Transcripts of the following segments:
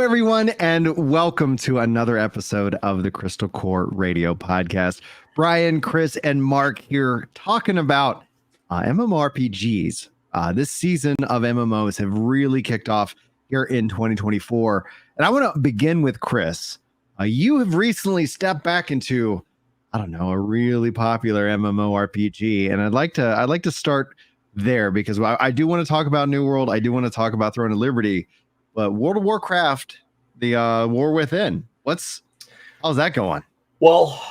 everyone, and welcome to another episode of the Crystal Core Radio Podcast. Brian, Chris, and Mark here talking about MMORPGs. This season of MMOs have really kicked off here in 2024. And I want to begin with Chris. You have recently stepped back into, I don't know, a really popular MMORPG, and I'd like to start there because I do want to talk about New World. I do want to talk about Throne of Liberty. But World of Warcraft, the War Within, how's that going? Well,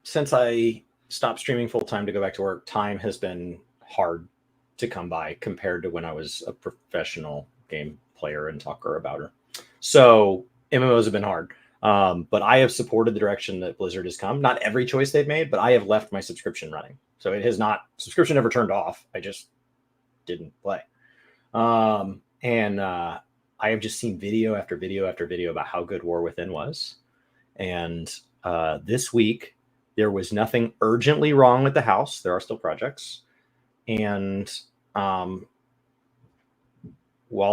since I stopped streaming full time to go back to work, time has been hard to come by compared to when I was a professional game player and talker about her. So MMOs have been hard. But I have supported the direction that Blizzard has come. Not every choice they've made, but I have left my subscription running. So it has not, subscription never turned off. I just didn't play. And I have just seen video after video after video about how good War Within was. And this week, there was nothing urgently wrong with the house. There are still projects. And while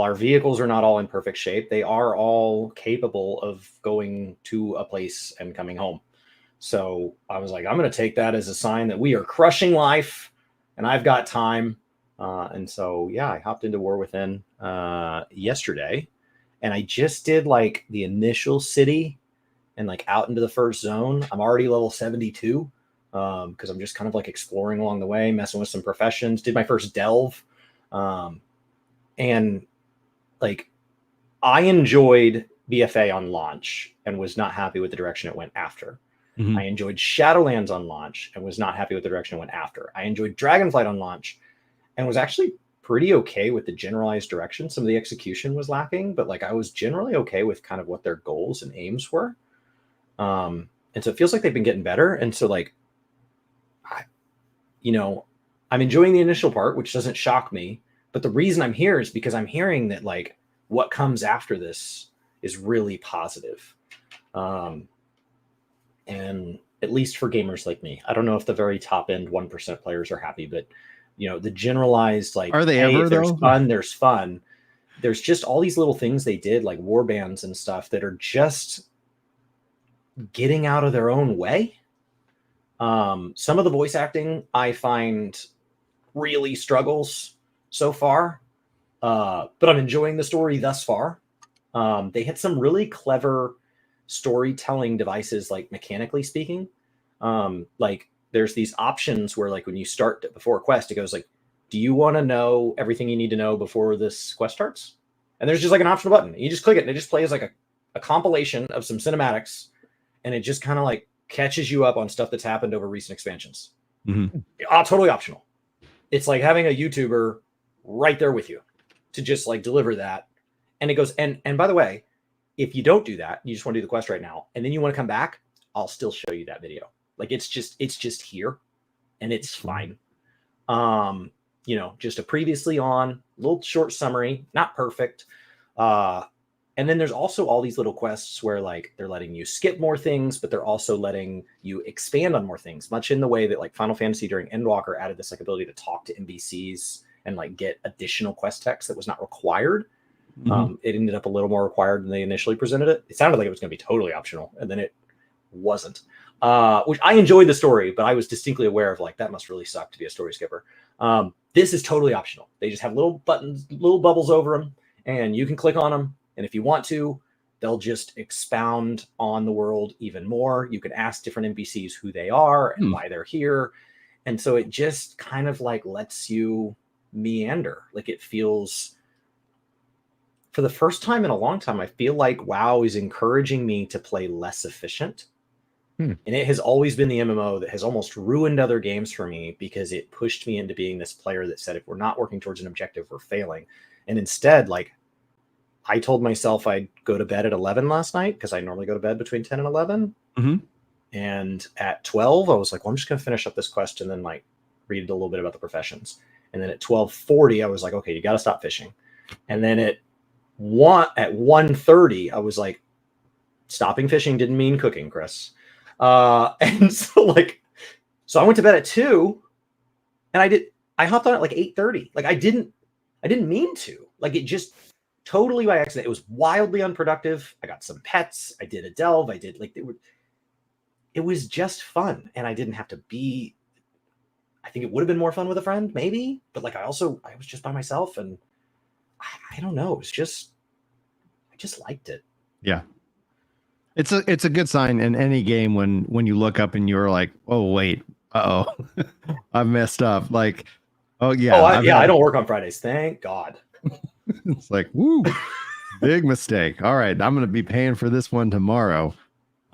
our vehicles are not all in perfect shape, they are all capable of going to a place and coming home. So I was like, I'm going to take that as a sign that we are crushing life and I've got time. And so, yeah, I hopped into War Within yesterday, and I just did like the initial city and like out into the first zone. I'm already level 72 because I'm just kind of like exploring along the way, messing with some professions. Did my first delve, and like I enjoyed BFA on launch and was not happy with the direction it went after. Mm-hmm. I enjoyed Shadowlands on launch and was not happy with the direction it went after. I enjoyed Dragonflight on launch and was actually pretty okay with the generalized direction. Some of the execution was lacking, but like I was generally okay with kind of what their goals and aims were. And so it feels like they've been getting better. And so like, I'm enjoying the initial part, which doesn't shock me. But the reason I'm here is because I'm hearing that like what comes after this is really positive. And at least for gamers like me, I don't know if the very top end 1% players are happy, but the generalized, like, are they ever though? There's fun. There's just all these little things they did, like war bands and stuff that are just getting out of their own way. Some of the voice acting I find really struggles so far, but I'm enjoying the story thus far. They had some really clever storytelling devices, like mechanically speaking, like there's these options where like when you start before a quest, it goes like, do you want to know everything you need to know before this quest starts? And there's just like an optional button. You just click it and it just plays like a compilation of some cinematics. And it just kind of like catches you up on stuff that's happened over recent expansions. Mm-hmm. Totally optional. It's like having a YouTuber right there with you to just like deliver that. And it goes, and by the way, if you don't do that, you just want to do the quest right now, and then you want to come back, I'll still show you that video. Like it's just here and it's fine. Just a previously on little short summary, not perfect. And then there's also all these little quests where like they're letting you skip more things, but they're also letting you expand on more things, much in the way that like Final Fantasy during Endwalker added this like ability to talk to NPCs and like get additional quest text that was not required. Mm-hmm. It ended up a little more required than they initially presented it. It sounded like it was going to be totally optional, and then it wasn't. Which I enjoyed the story, but I was distinctly aware of like, that must really suck to be a story skipper. This is totally optional. They just have little buttons, little bubbles over them, and you can click on them. And if you want to, they'll just expound on the world even more. You can ask different NPCs who they are and why they're here. And so it just kind of like lets you meander. Like it feels, for the first time in a long time, I feel like WoW is encouraging me to play less efficient. And it has always been the MMO that has almost ruined other games for me because it pushed me into being this player that said, if we're not working towards an objective, we're failing. And instead, like, I told myself I'd go to bed at 11 last night because I normally go to bed between 10 and 11. Mm-hmm. And at 12, I was like, well, I'm just going to finish up this quest and then like read a little bit about the professions. And then at 12:40, I was like, okay, you got to stop fishing. And then at 1:30, I was like, stopping fishing didn't mean cooking, Chris. And so I went to bed at 2 and I hopped on at like 8:30. Like I didn't mean to, like, it just totally by accident. It was wildly unproductive. I got some pets. I did a delve. I did like it was just fun, and I didn't have to be. I think it would have been more fun with a friend, maybe, but like I was just by myself, and I don't know. It's just I just liked it. Yeah. It's a good sign in any game when you look up and you're like, oh wait, oh, I messed up. Like, oh yeah, I don't work on Fridays. Thank God. It's like, woo, big mistake. All right, I'm gonna be paying for this one tomorrow.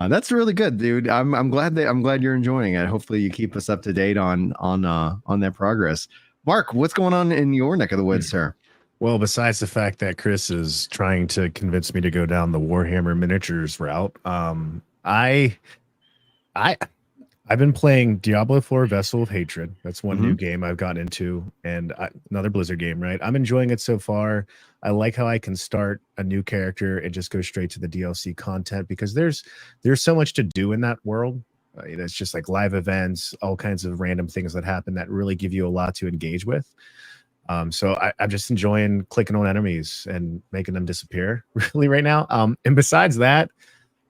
That's really good, dude. I'm glad you're enjoying it. Hopefully, you keep us up to date on that progress. Mark, what's going on in your neck of the woods, sir? Well, besides the fact that Chris is trying to convince me to go down the Warhammer miniatures route, I've been playing Diablo 4 Vessel of Hatred. That's one new game I've gotten into, and another Blizzard game, right? I'm enjoying it so far. I like how I can start a new character and just go straight to the DLC content, because there's so much to do in that world. It's just like live events, all kinds of random things that happen that really give you a lot to engage with. So I'm just enjoying clicking on enemies and making them disappear really right now. And besides that,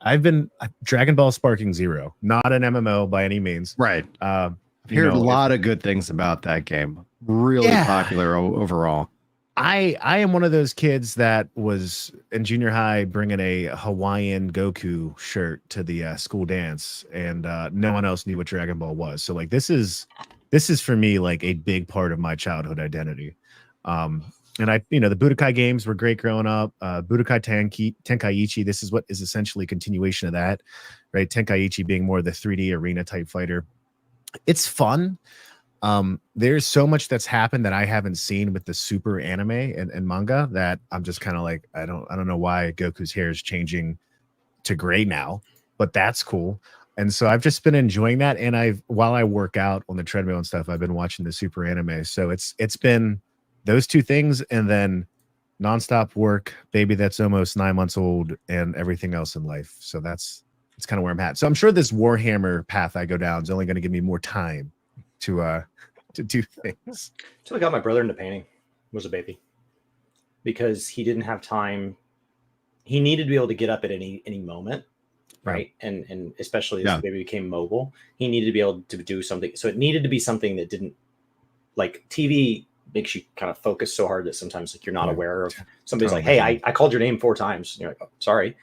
I've been Dragon Ball Sparking Zero, not an MMO by any means. Right. I've heard a lot of good things about that game. Really popular overall. I am one of those kids that was in junior high bringing a Hawaiian Goku shirt to the school dance, and no one else knew what Dragon Ball was. So like this is for me like a big part of my childhood identity. And the Budokai games were great growing up. Budokai Tenkaichi, this is what is essentially a continuation of that, right? Tenkaichi being more the 3D arena type fighter. It's fun. There's so much that's happened that I haven't seen with the super anime and manga that I'm just kind of like, I don't know why Goku's hair is changing to gray now, but that's cool. And so I've just been enjoying that. And while I work out on the treadmill and stuff, I've been watching the super anime. So it's been those two things, and then nonstop work, baby that's almost 9 months old, and everything else in life. So it's kind of where I'm at. So I'm sure this Warhammer path I go down is only going to give me more time to do things. So I got my brother into painting, was a baby, because he didn't have time. He needed to be able to get up at any moment, right? And especially as the baby became mobile, he needed to be able to do something. So it needed to be something that didn't, like TV makes you kind of focus so hard that sometimes like you're not aware of somebody's like, hey, I called your name 4 times. And you're like, oh, sorry.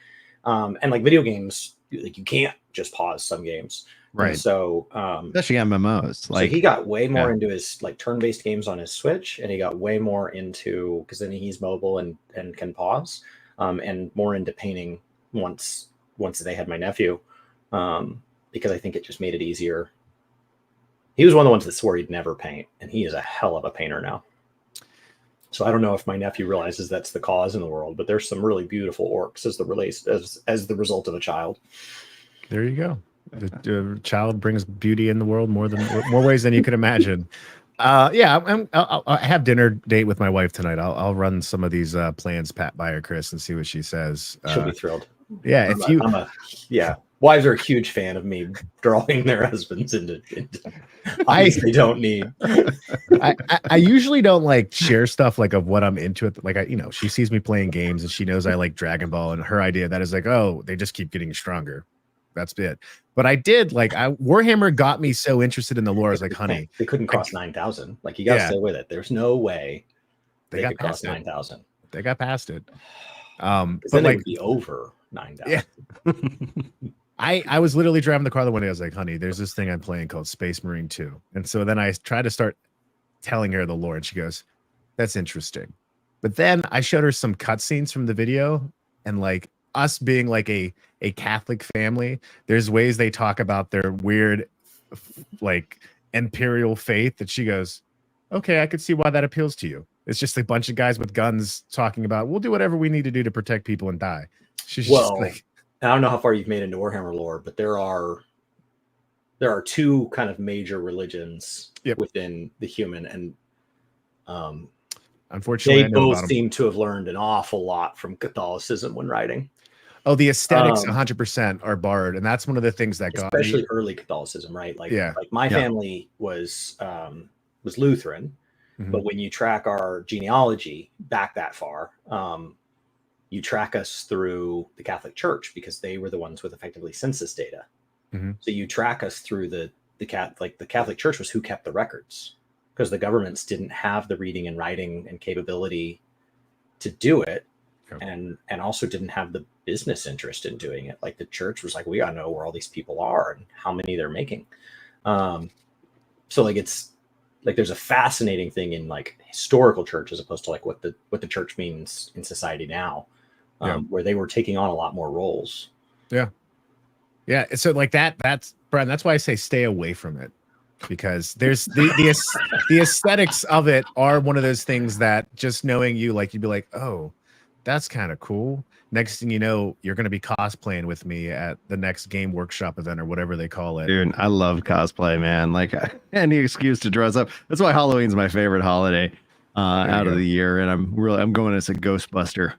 And like video games, like you can't just pause some games. Right. And so especially MMOs. Like, so he got way more into his like turn-based games on his Switch, and he got way more into, because then he's mobile and can pause, and more into painting once they had my nephew, because I think it just made it easier. He was one of the ones that swore he'd never paint, and he is a hell of a painter now. So I don't know if my nephew realizes that's the cause in the world, but there's some really beautiful orcs as the result of a child. There you go. The child brings beauty in the world more ways than you could imagine. I have dinner date with my wife tonight. I'll run some of these plans by her, Chris, and see what she says. She'll be thrilled. Yeah, wives are a huge fan of me drawing their husbands into they don't need. I usually don't like share stuff like of what I'm into. Like she sees me playing games and she knows I like Dragon Ball, and her idea that is like, oh, they just keep getting stronger. That's it. But I did Warhammer got me so interested in the lore. I was like, honey, they couldn't cross 9,000. Like you gotta stay with it. There's no way they could cross 9,000. They got past it. But then like be over 9,000. Yeah. I was literally driving the car the one day. I was like, honey, there's this thing I'm playing called Space Marine 2. And so then I tried to start telling her the lore, and she goes, that's interesting. But then I showed her some cutscenes from the video, and like us being like a Catholic family, there's ways they talk about their weird like imperial faith that she goes, okay, I could see why that appeals to you. It's just a bunch of guys with guns talking about, we'll do whatever we need to do to protect people and die. She's just like, I don't know how far you've made into Warhammer lore, but there are 2 kind of major religions within the human, and unfortunately, they both seem to have learned an awful lot from Catholicism when writing. Oh, the aesthetics 100% are barred, and that's one of the things that got me. Especially early Catholicism, right? Like my family was Lutheran, but when you track our genealogy back that far, you track us through the Catholic Church because they were the ones with effectively census data. Mm-hmm. So you track us through the Catholic Church was who kept the records, because the governments didn't have the reading and writing and capability to do it. And also didn't have the business interest in doing it. Like the church was like, we gotta know where all these people are and how many they're making. So like it's like there's a fascinating thing in like historical church as opposed to like what the church means in society now, where they were taking on a lot more roles. Yeah. So like that's Brian, that's why I say stay away from it, because there's the aesthetics of it are one of those things that just knowing you, like you'd be like, oh, that's kind of cool. Next thing you know, you're going to be cosplaying with me at the next game workshop event or whatever they call it. Dude, I love cosplay, man. Like any excuse to dress up. That's why Halloween's my favorite holiday out of the year. And I'm going as a Ghostbuster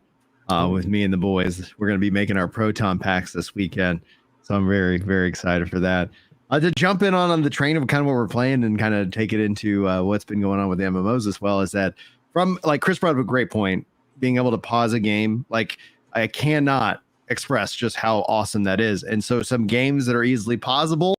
with me and the boys. We're going to be making our proton packs this weekend. So I'm very, very excited for that. To jump in on the train of kind of what we're playing and kind of take it into what's been going on with the MMOs as well, is that from like Chris brought up a great point, being able to pause a game, like I cannot express just how awesome that is. And so some games that are easily pausable,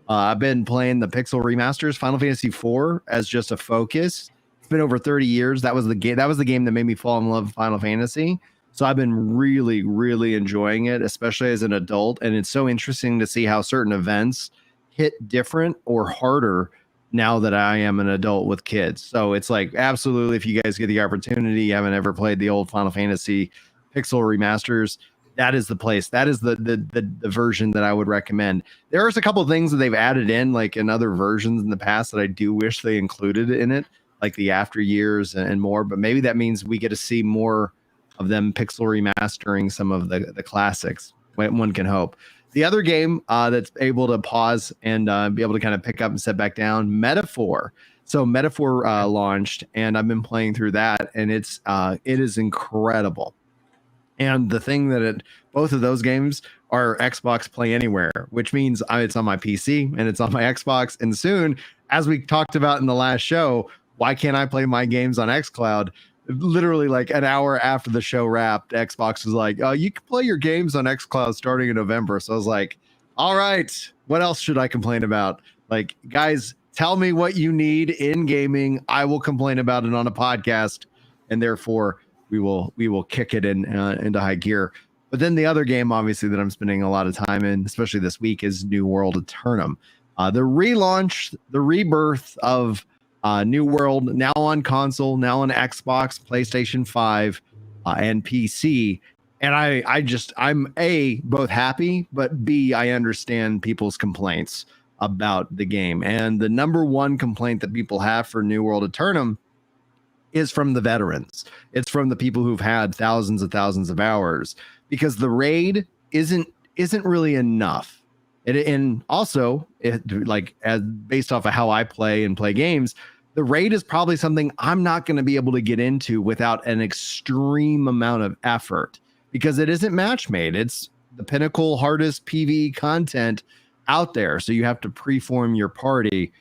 I've been playing the Pixel remasters, Final Fantasy IV as just a focus. It's been over 30 years. That was the game that made me fall in love with Final Fantasy. So I've been really, really enjoying it, especially as an adult. And it's so interesting to see how certain events hit different or harder now that I am an adult with kids. So it's like, absolutely, if you guys get the opportunity, you haven't ever played the old Final Fantasy Pixel remasters, that is the place. That is the version that I would recommend. There's a couple of things that they've added in, like in other versions in the past, that I do wish they included in it, like the after years and more. But maybe that means we get to see more of them pixel remastering some of the classics. One can hope. The other game that's able to pause and be able to kind of pick up and set back down, Metaphor. So Metaphor launched, and I've been playing through that, and it is incredible. And the thing that both of those games are Xbox Play Anywhere, which means it's on my PC and it's on my Xbox. And soon, as we talked about in the last show, why can't I play my games on xCloud? Literally like an hour after the show wrapped, Xbox was like, oh, you can play your games on xCloud starting in November. So I was like, all right, what else should I complain about? Like, guys, tell me what you need in gaming. I will complain about it on a podcast, and therefore we will kick it into high gear. But then the other game, obviously, that I'm spending a lot of time in, especially this week, is New World Eternum. The relaunch, the rebirth of New World, now on console, now on Xbox, PlayStation 5, and PC. And I'm A, both happy, but B, I understand people's complaints about the game. And the number one complaint that people have for New World Eternum is from the veterans. It's from the people who've had thousands of hours, because the raid isn't really enough. And also, as based off of how I play games, the raid is probably something I'm not going to be able to get into without an extreme amount of effort, because it isn't match made. It's the pinnacle, hardest PvE content out there. So you have to preform your party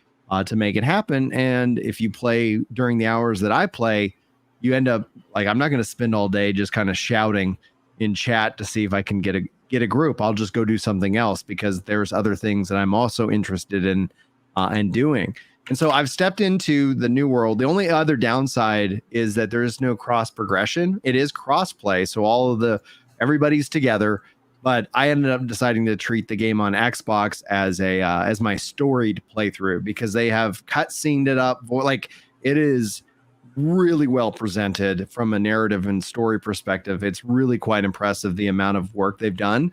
to make it happen. And if you play during the hours that I play, you end up like, I'm not going to spend all day just kind of shouting in chat to see if I can get a group. I'll just go do something else, because there's other things that I'm also interested in and doing. And so I've stepped into the New World. The only other downside is that there is no cross progression. It is cross play, so everybody's together. But I ended up deciding to treat the game on Xbox as my storied playthrough, because they have cutscened it up. Like, it is really well presented from a narrative and story perspective. It's really quite impressive, the amount of work they've done,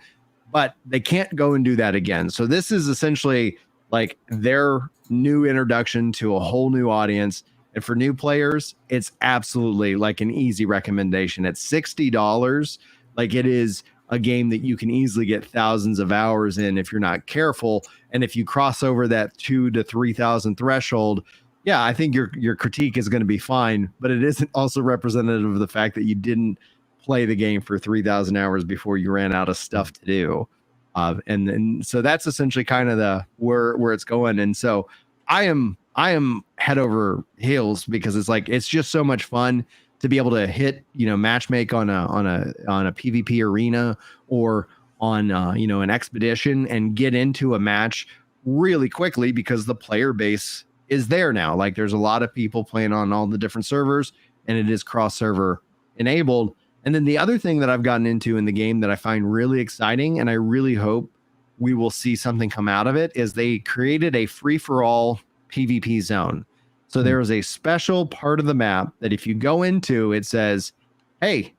but they can't go and do that again. So this is essentially like their new introduction to a whole new audience. And for new players, it's absolutely like an easy recommendation. At $60, like, it is a game that you can easily get thousands of hours in if you're not careful. And if you cross over that 2,000 to 3,000 threshold, yeah, I think your critique is going to be fine, but it isn't also representative of the fact that you didn't play the game for 3,000 hours before you ran out of stuff to do. And so that's essentially kind of where it's going. And so I am head over heels, because it's like, it's just so much fun. to be able to hit, matchmake on a PvP arena or on an expedition and get into a match really quickly because the player base is there now. Like there's a lot of people playing on all the different servers and it is cross server enabled. And then the other thing that I've gotten into in the game that I find really exciting, and I really hope we will see something come out of it, is they created a free-for-all PvP zone. So there is a special part of the map that if you go into, it says, hey,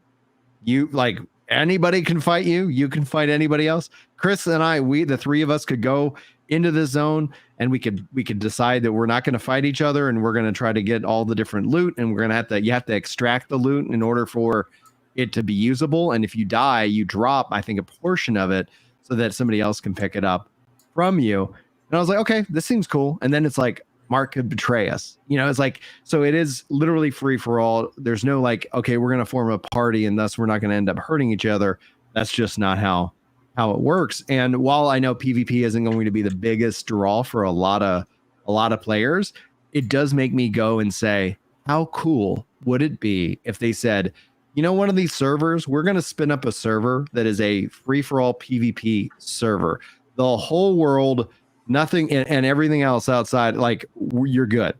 you like anybody can fight you. You can fight anybody else. Chris and I, the three of us could go into this zone and we could decide that we're not going to fight each other and we're going to try to get all the different loot, and we're going to you have to extract the loot in order for it to be usable. And if you die, you drop, I think, a portion of it so that somebody else can pick it up from you. And I was like, okay, this seems cool. And then it's like, Mark could betray us. It's like, so it is literally free for all. There's no like, okay, we're going to form a party and thus we're not going to end up hurting each other. That's just not how it works. And while I know PvP isn't going to be the biggest draw for a lot of players, it does make me go and say, how cool would it be if they said, one of these servers, we're going to spin up a server that is a free for all PvP server. The whole world, nothing and everything else outside, like you're good.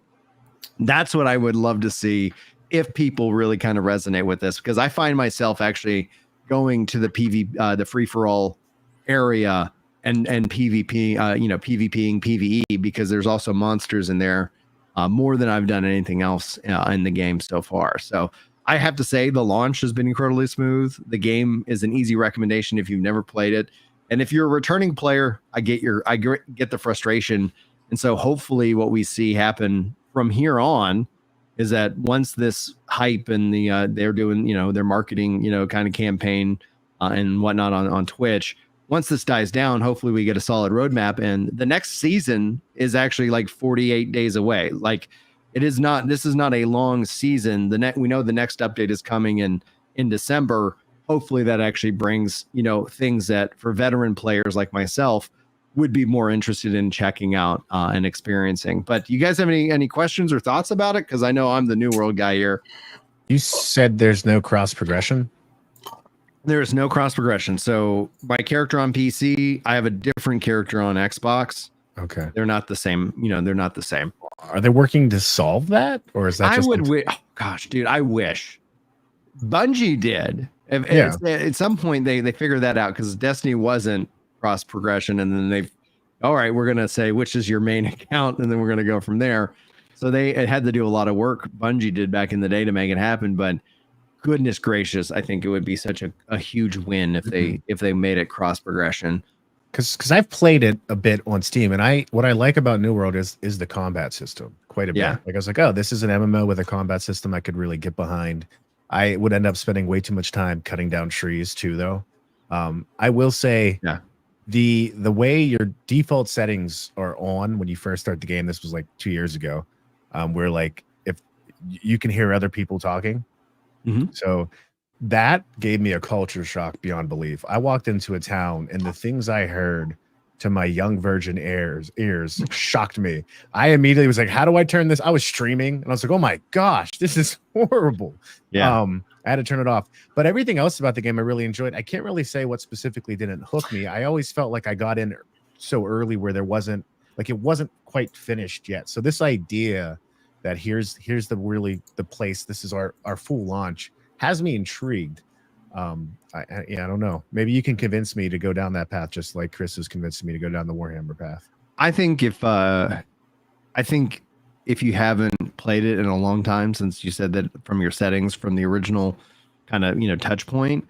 That's what I would love to see if people really kind of resonate with this, because I find myself actually going to the free for all area and PvP, PvPing PvE, because there's also monsters in there more than I've done anything else in the game so far. So I have to say the launch has been incredibly smooth. The game is an easy recommendation if you've never played it. And if you're a returning player, I get the frustration. And so hopefully what we see happen from here on is that once this hype and they're doing, their marketing, kind of campaign and whatnot on Twitch, once this dies down, hopefully we get a solid roadmap. And the next season is actually like 48 days away. Like this is not a long season. We know the next update is coming in December. Hopefully that actually brings, things that for veteran players like myself would be more interested in checking out and experiencing. But do you guys have any questions or thoughts about it? Because I know I'm the New World guy here. You said there's no cross progression? There is no cross progression. So my character on PC, I have a different character on Xbox. Okay. They're not the same. They're not the same. Are they working to solve that? Or is that just... oh gosh, dude, I wish. Bungie did. At some point they figured that out, because Destiny wasn't cross progression, and then all right, we're gonna say which is your main account, and then we're gonna go from there. So it had to do a lot of work, Bungie did back in the day, to make it happen. But goodness gracious, I think it would be such a huge win if they made it cross progression. Because I've played it a bit on Steam, and what I like about New World is the combat system quite a bit. Like I was like, oh, this is an MMO with a combat system I could really get behind. I would end up spending way too much time cutting down trees too, though. I will say, the way your default settings are on when you first start the game, this was like 2 years ago, where like if you can hear other people talking, so that gave me a culture shock beyond belief. I walked into a town and the things I heard to my young virgin ears shocked me. I immediately was like, how do I turn this? I was streaming and I was like, oh my gosh, this is horrible. I had to turn it off. But everything else about the game I really enjoyed. I can't really say what specifically didn't hook me. I always felt like I got in so early where it wasn't quite finished yet. So this idea that here's the place, this is our full launch, has me intrigued. I don't know. Maybe you can convince me to go down that path, just like Chris has convinced me to go down the Warhammer path. I think if you haven't played it in a long time, since you said that from your settings from the original kind of touch point,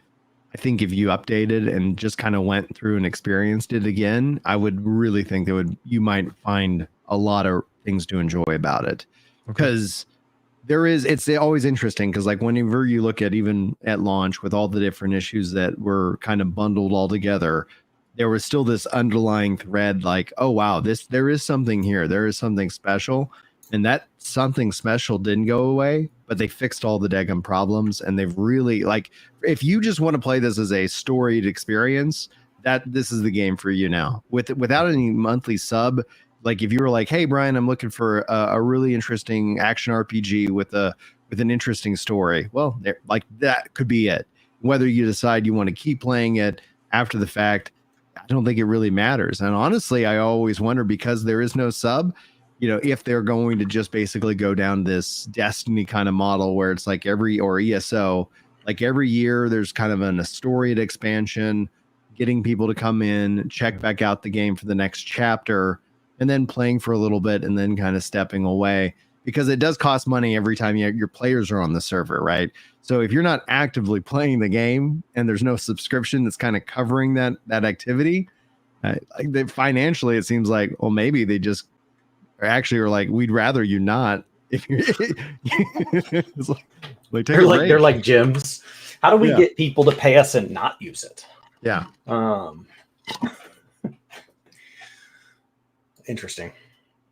I think if you updated and just kind of went through and experienced it again, I would really think you might find a lot of things to enjoy about it. Because it's always interesting, because like whenever you look at, even at launch, with all the different issues that were kind of bundled all together, there was still this underlying thread, like, oh wow, there is something here, there is something special. And that something special didn't go away, but they fixed all the daggum problems. And they've really, like, if you just want to play this as a storied experience, this is the game for you now. Without any monthly sub, like if you were like, hey Brian, I'm looking for a really interesting action RPG with a with an interesting story, well, like that could be it. Whether you decide you want to keep playing it after the fact, I don't think it really matters. And honestly, I always wonder, because there is no sub, if they're going to just basically go down this Destiny kind of model where it's like or ESO, like every year there's kind of a storied expansion, getting people to come in, check back out the game for the next chapter, and then playing for a little bit and then kind of stepping away, because it does cost money every time your players are on the server, right? So if you're not actively playing the game and there's no subscription that's kind of covering that activity, financially it seems like, well, maybe they just are like, we'd rather you not. If you're it's like, they're like gyms. How do we get people to pay us and not use it? Yeah. Interesting.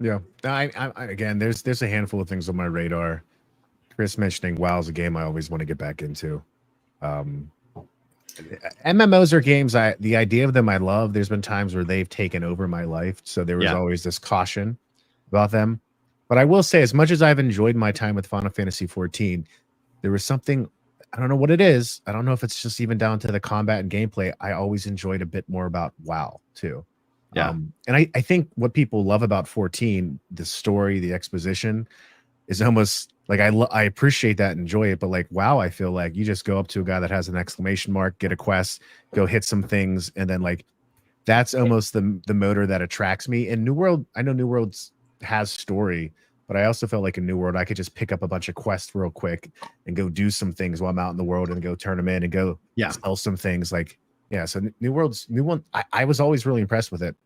Yeah. I again, there's a handful of things on my radar. Chris mentioning WoW's a game I always want to get back into. MMOs are games the idea of them I love. There's been times where they've taken over my life, so there was always this caution about them. But I will say, as much as I've enjoyed my time with Final Fantasy 14, there was something, I don't know what it is. I don't know if it's just even down to the combat and gameplay. I always enjoyed a bit more about WoW too. Yeah. And I think what people love about 14, the story, the exposition, is almost like I appreciate that and enjoy it. But like WoW, I feel like you just go up to a guy that has an exclamation mark, get a quest, go hit some things, and then like that's almost the motor that attracts me. And New World, I know New World's has story, but I also felt like in New World I could just pick up a bunch of quests real quick and go do some things while I'm out in the world and go turn them in and go sell some things. Like, so New One, I was always really impressed with it.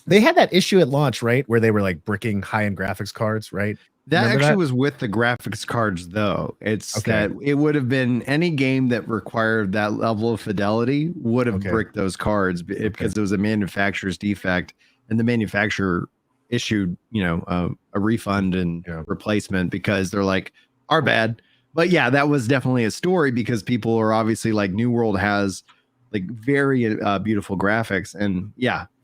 They had that issue at launch, right, where they were like bricking high-end graphics cards, right? That actually was with the graphics cards, though. It's that it would have been any game that required that level of fidelity would have bricked those cards because it was a manufacturer's defect, and the manufacturer issued, a refund and replacement because they're like, our bad. But yeah, that was definitely a story because people are obviously like, New World has like very beautiful graphics, and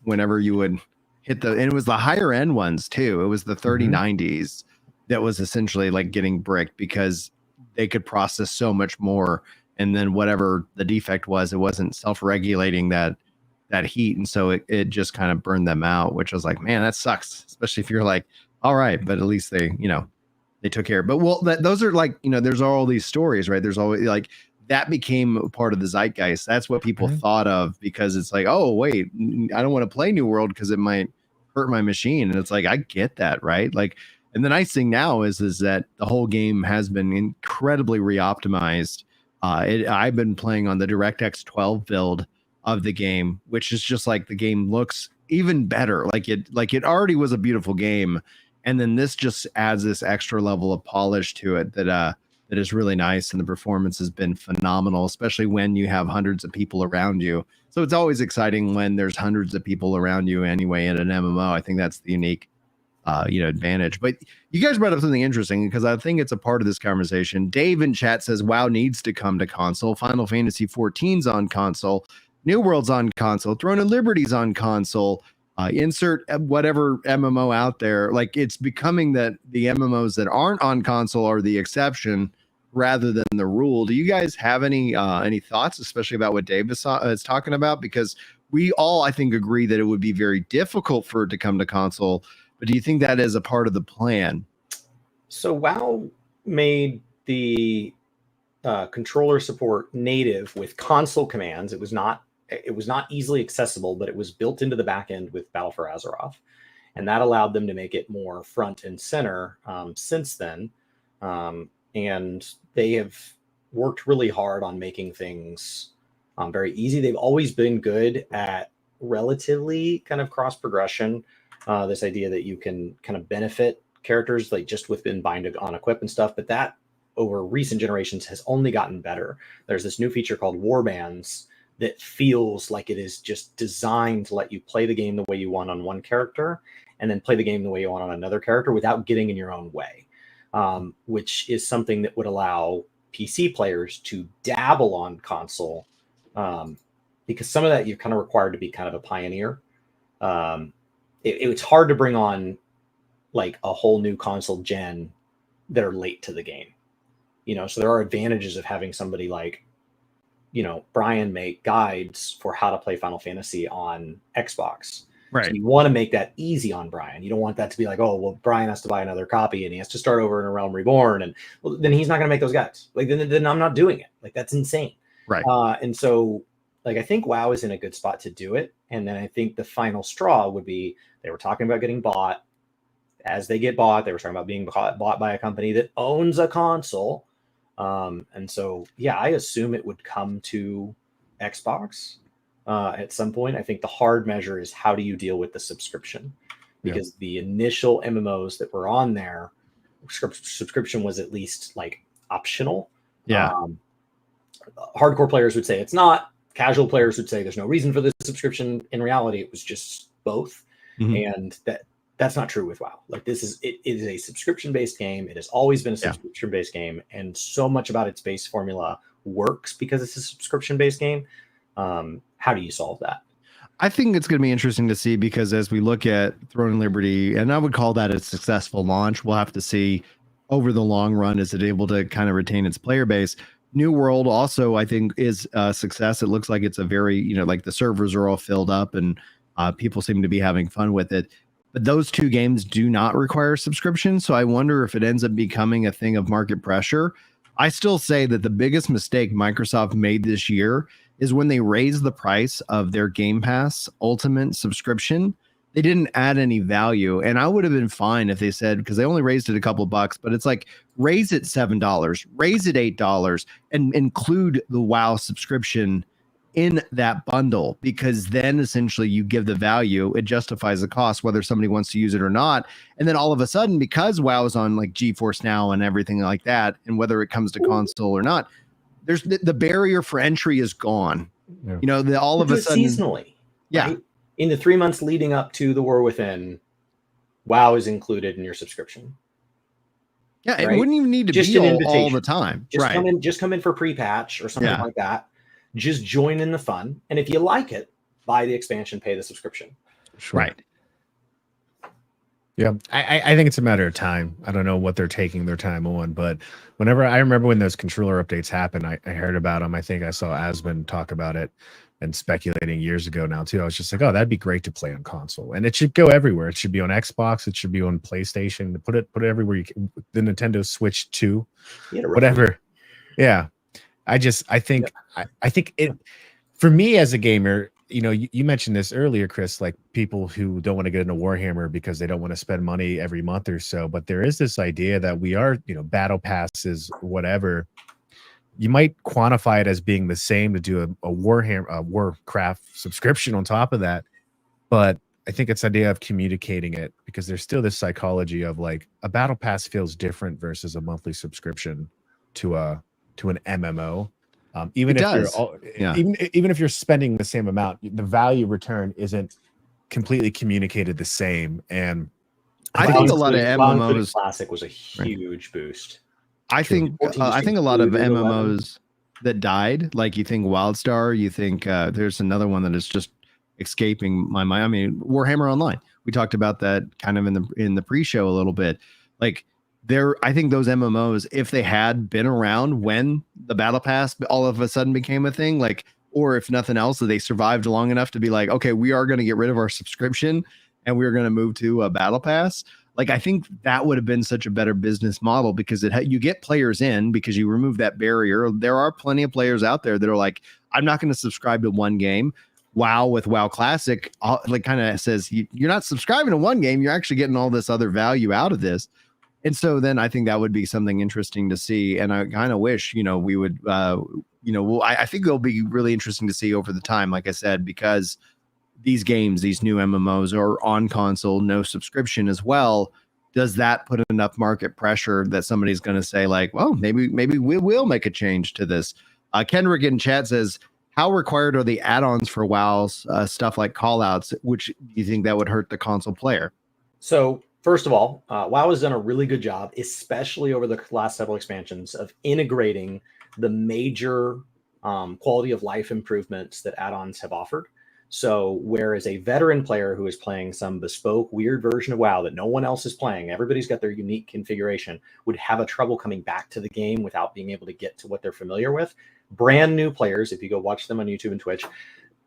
whenever you would hit and it was the higher end ones too. It was the 3090s that was essentially like getting bricked because they could process so much more. And then whatever the defect was, it wasn't self-regulating that heat. And so it just kind of burned them out, which was like, man, that sucks. Especially if you're like, all right, but at least they took care. But those are like, there's all these stories, right? There's always like, that became a part of the zeitgeist. That's what people thought of, because it's like, oh, wait, I don't want to play New World because it might hurt my machine. And it's like, I get that, right? Like, and the nice thing now is that the whole game has been incredibly re-optimized. I've been playing on the DirectX 12 build of the game, which is just like the game looks even better. Like it already was a beautiful game, and then this just adds this extra level of polish to it that is really nice, and the performance has been phenomenal, especially when you have hundreds of people around you. So it's always exciting when there's hundreds of people around you anyway in an MMO. I think that's the unique advantage. But you guys brought up something interesting, because I think it's a part of this conversation. Dave in chat says WoW needs to come to console. Final Fantasy 14's on console. New World's on console. Throne of Liberty's on console. Insert whatever MMO out there. Like, it's becoming that the MMOs that aren't on console are the exception rather than the rule. Do you guys have any thoughts, especially about what Dave is talking about? Because we all, I think, agree that it would be very difficult for it to come to console. But do you think that is a part of the plan? So WoW made the controller support native with console commands. It was not easily accessible, but it was built into the back end with Battle for Azeroth, and that allowed them to make it more front and center since then. And they have worked really hard on making things very easy. They've always been good at relatively kind of cross progression. This idea that you can kind of benefit characters like just within bind on equip and stuff, but that over recent generations has only gotten better. There's this new feature called warbands that feels like it is just designed to let you play the game the way you want on one character and then play the game the way you want on another character without getting in your own way, which is something that would allow PC players to dabble on console, because some of that you're kind of required to be kind of a pioneer. It's hard to bring on like a whole new console gen that are late to the game. So there are advantages of having somebody like, Brian make guides for how to play Final Fantasy on Xbox. Right. So you want to make that easy on Brian. You don't want that to be like, oh, well, Brian has to buy another copy and he has to start over in A Realm Reborn. And well, then he's not going to make those guides. Like, then I'm not doing it. Like, that's insane. Right. And so, like, I think WoW is in a good spot to do it. And then I think the final straw would be, they were talking about getting bought. As they get bought, they were talking about being bought by a company that owns a console. And so, yeah, I assume it would come to Xbox at some point. I think the hard measure is how do you deal with the subscription? Because the initial MMOs that were on there, subscription was at least like optional. Yeah. Hardcore players would say it's not. Casual players would say there's no reason for this subscription. In reality, it was just both. And that's not true with WoW. Like, it is a subscription-based game. It has always been a subscription-based game, and so much about its base formula works because it's a subscription-based game. How do you solve that? I think it's going to be interesting to see, because as we look at Throne and Liberty, and I would call that a successful launch, we'll have to see over the long run, is it able to kind of retain its player base? New World also, I think, is a success. It looks like it's a very, like the servers are all filled up and people seem to be having fun with it. But those two games do not require subscription. So I wonder if it ends up becoming a thing of market pressure. I still say that the biggest mistake Microsoft made this year is when they raised the price of their Game Pass Ultimate subscription. They didn't add any value. And I would have been fine if they said, because they only raised it a couple of bucks, but it's like, raise it $7, raise it $8, and include the WoW subscription in that bundle, because then essentially you give the value, it justifies the cost, whether somebody wants to use it or not. And then all of a sudden, because WoW is on like GeForce Now and everything like that, and whether it comes to console or not, there's the barrier for entry is gone. All of a sudden, seasonally, right? In the 3 months leading up to the War Within, WoW is included in your subscription. Yeah, it wouldn't even need to just be an all the time. Just come in for pre-patch or something like that. Just join in the fun, and if you like it, buy the expansion, pay the subscription. Sure. Right. Yeah, I think it's a matter of time. I don't know what they're taking their time on, but whenever I remember when those controller updates happened, I heard about them. I think I saw Asmund talk about it and speculating years ago now too. I was just like, oh, that'd be great to play on console, and it should go everywhere. It should be on Xbox. It should be on PlayStation. Put it everywhere you can. The Nintendo Switch 2, whatever. Yeah. I think it, for me as a gamer, you mentioned this earlier, Chris, like people who don't want to get into Warhammer because they don't want to spend money every month or so. But there is this idea that we are, battle passes, whatever. You might quantify it as being the same to do a Warcraft subscription on top of that. But I think it's the idea of communicating it, because there's still this psychology of like a battle pass feels different versus a monthly subscription to an MMO. Even if you're spending the same amount, the value return isn't completely communicated the same. And I think a lot of MMOs Classic was a huge boost. I think a lot of MMOs that died, like you think WildStar, you think there's another one that is just escaping my mind. I mean, Warhammer Online. We talked about that kind of in the pre-show a little bit. Like, I think those MMOs, if they had been around when the Battle Pass all of a sudden became a thing, like, or if nothing else, they survived long enough to be like, okay, we are going to get rid of our subscription and we're going to move to a Battle Pass. Like, I think that would have been such a better business model, because you get players in because you remove that barrier. There are plenty of players out there that are like, I'm not going to subscribe to one game. WoW with WoW Classic, like, kind of says you're not subscribing to one game. You're actually getting all this other value out of this. And so then I think that would be something interesting to see. And I kind of wish, we would, I think it'll be really interesting to see over the time, like I said, because these games, these new MMOs are on console, no subscription as well. Does that put enough market pressure that somebody's going to say like, well, maybe we will make a change to this? Kendrick in chat says, how required are the add-ons for WoW's stuff like callouts, which you think that would hurt the console player? So, first of all, WoW has done a really good job, especially over the last several expansions, of integrating the major quality of life improvements that add-ons have offered. So whereas a veteran player who is playing some bespoke, weird version of WoW that no one else is playing, everybody's got their unique configuration, would have a trouble coming back to the game without being able to get to what they're familiar with. Brand new players, if you go watch them on YouTube and Twitch,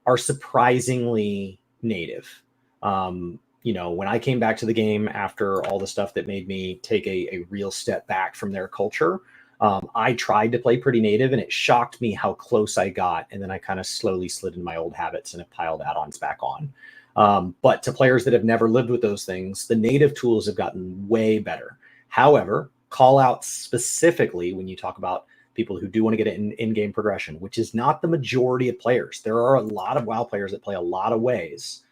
are surprisingly native. When I came back to the game after all the stuff that made me take a real step back from their culture, I tried to play pretty native, and it shocked me how close I got. And then I kind of slowly slid into my old habits and have piled add-ons back on. But to players that have never lived with those things, the native tools have gotten way better. However, call out specifically when you talk about people who do want to get an in-game progression, which is not the majority of players. There are a lot of WoW players that play a lot of ways.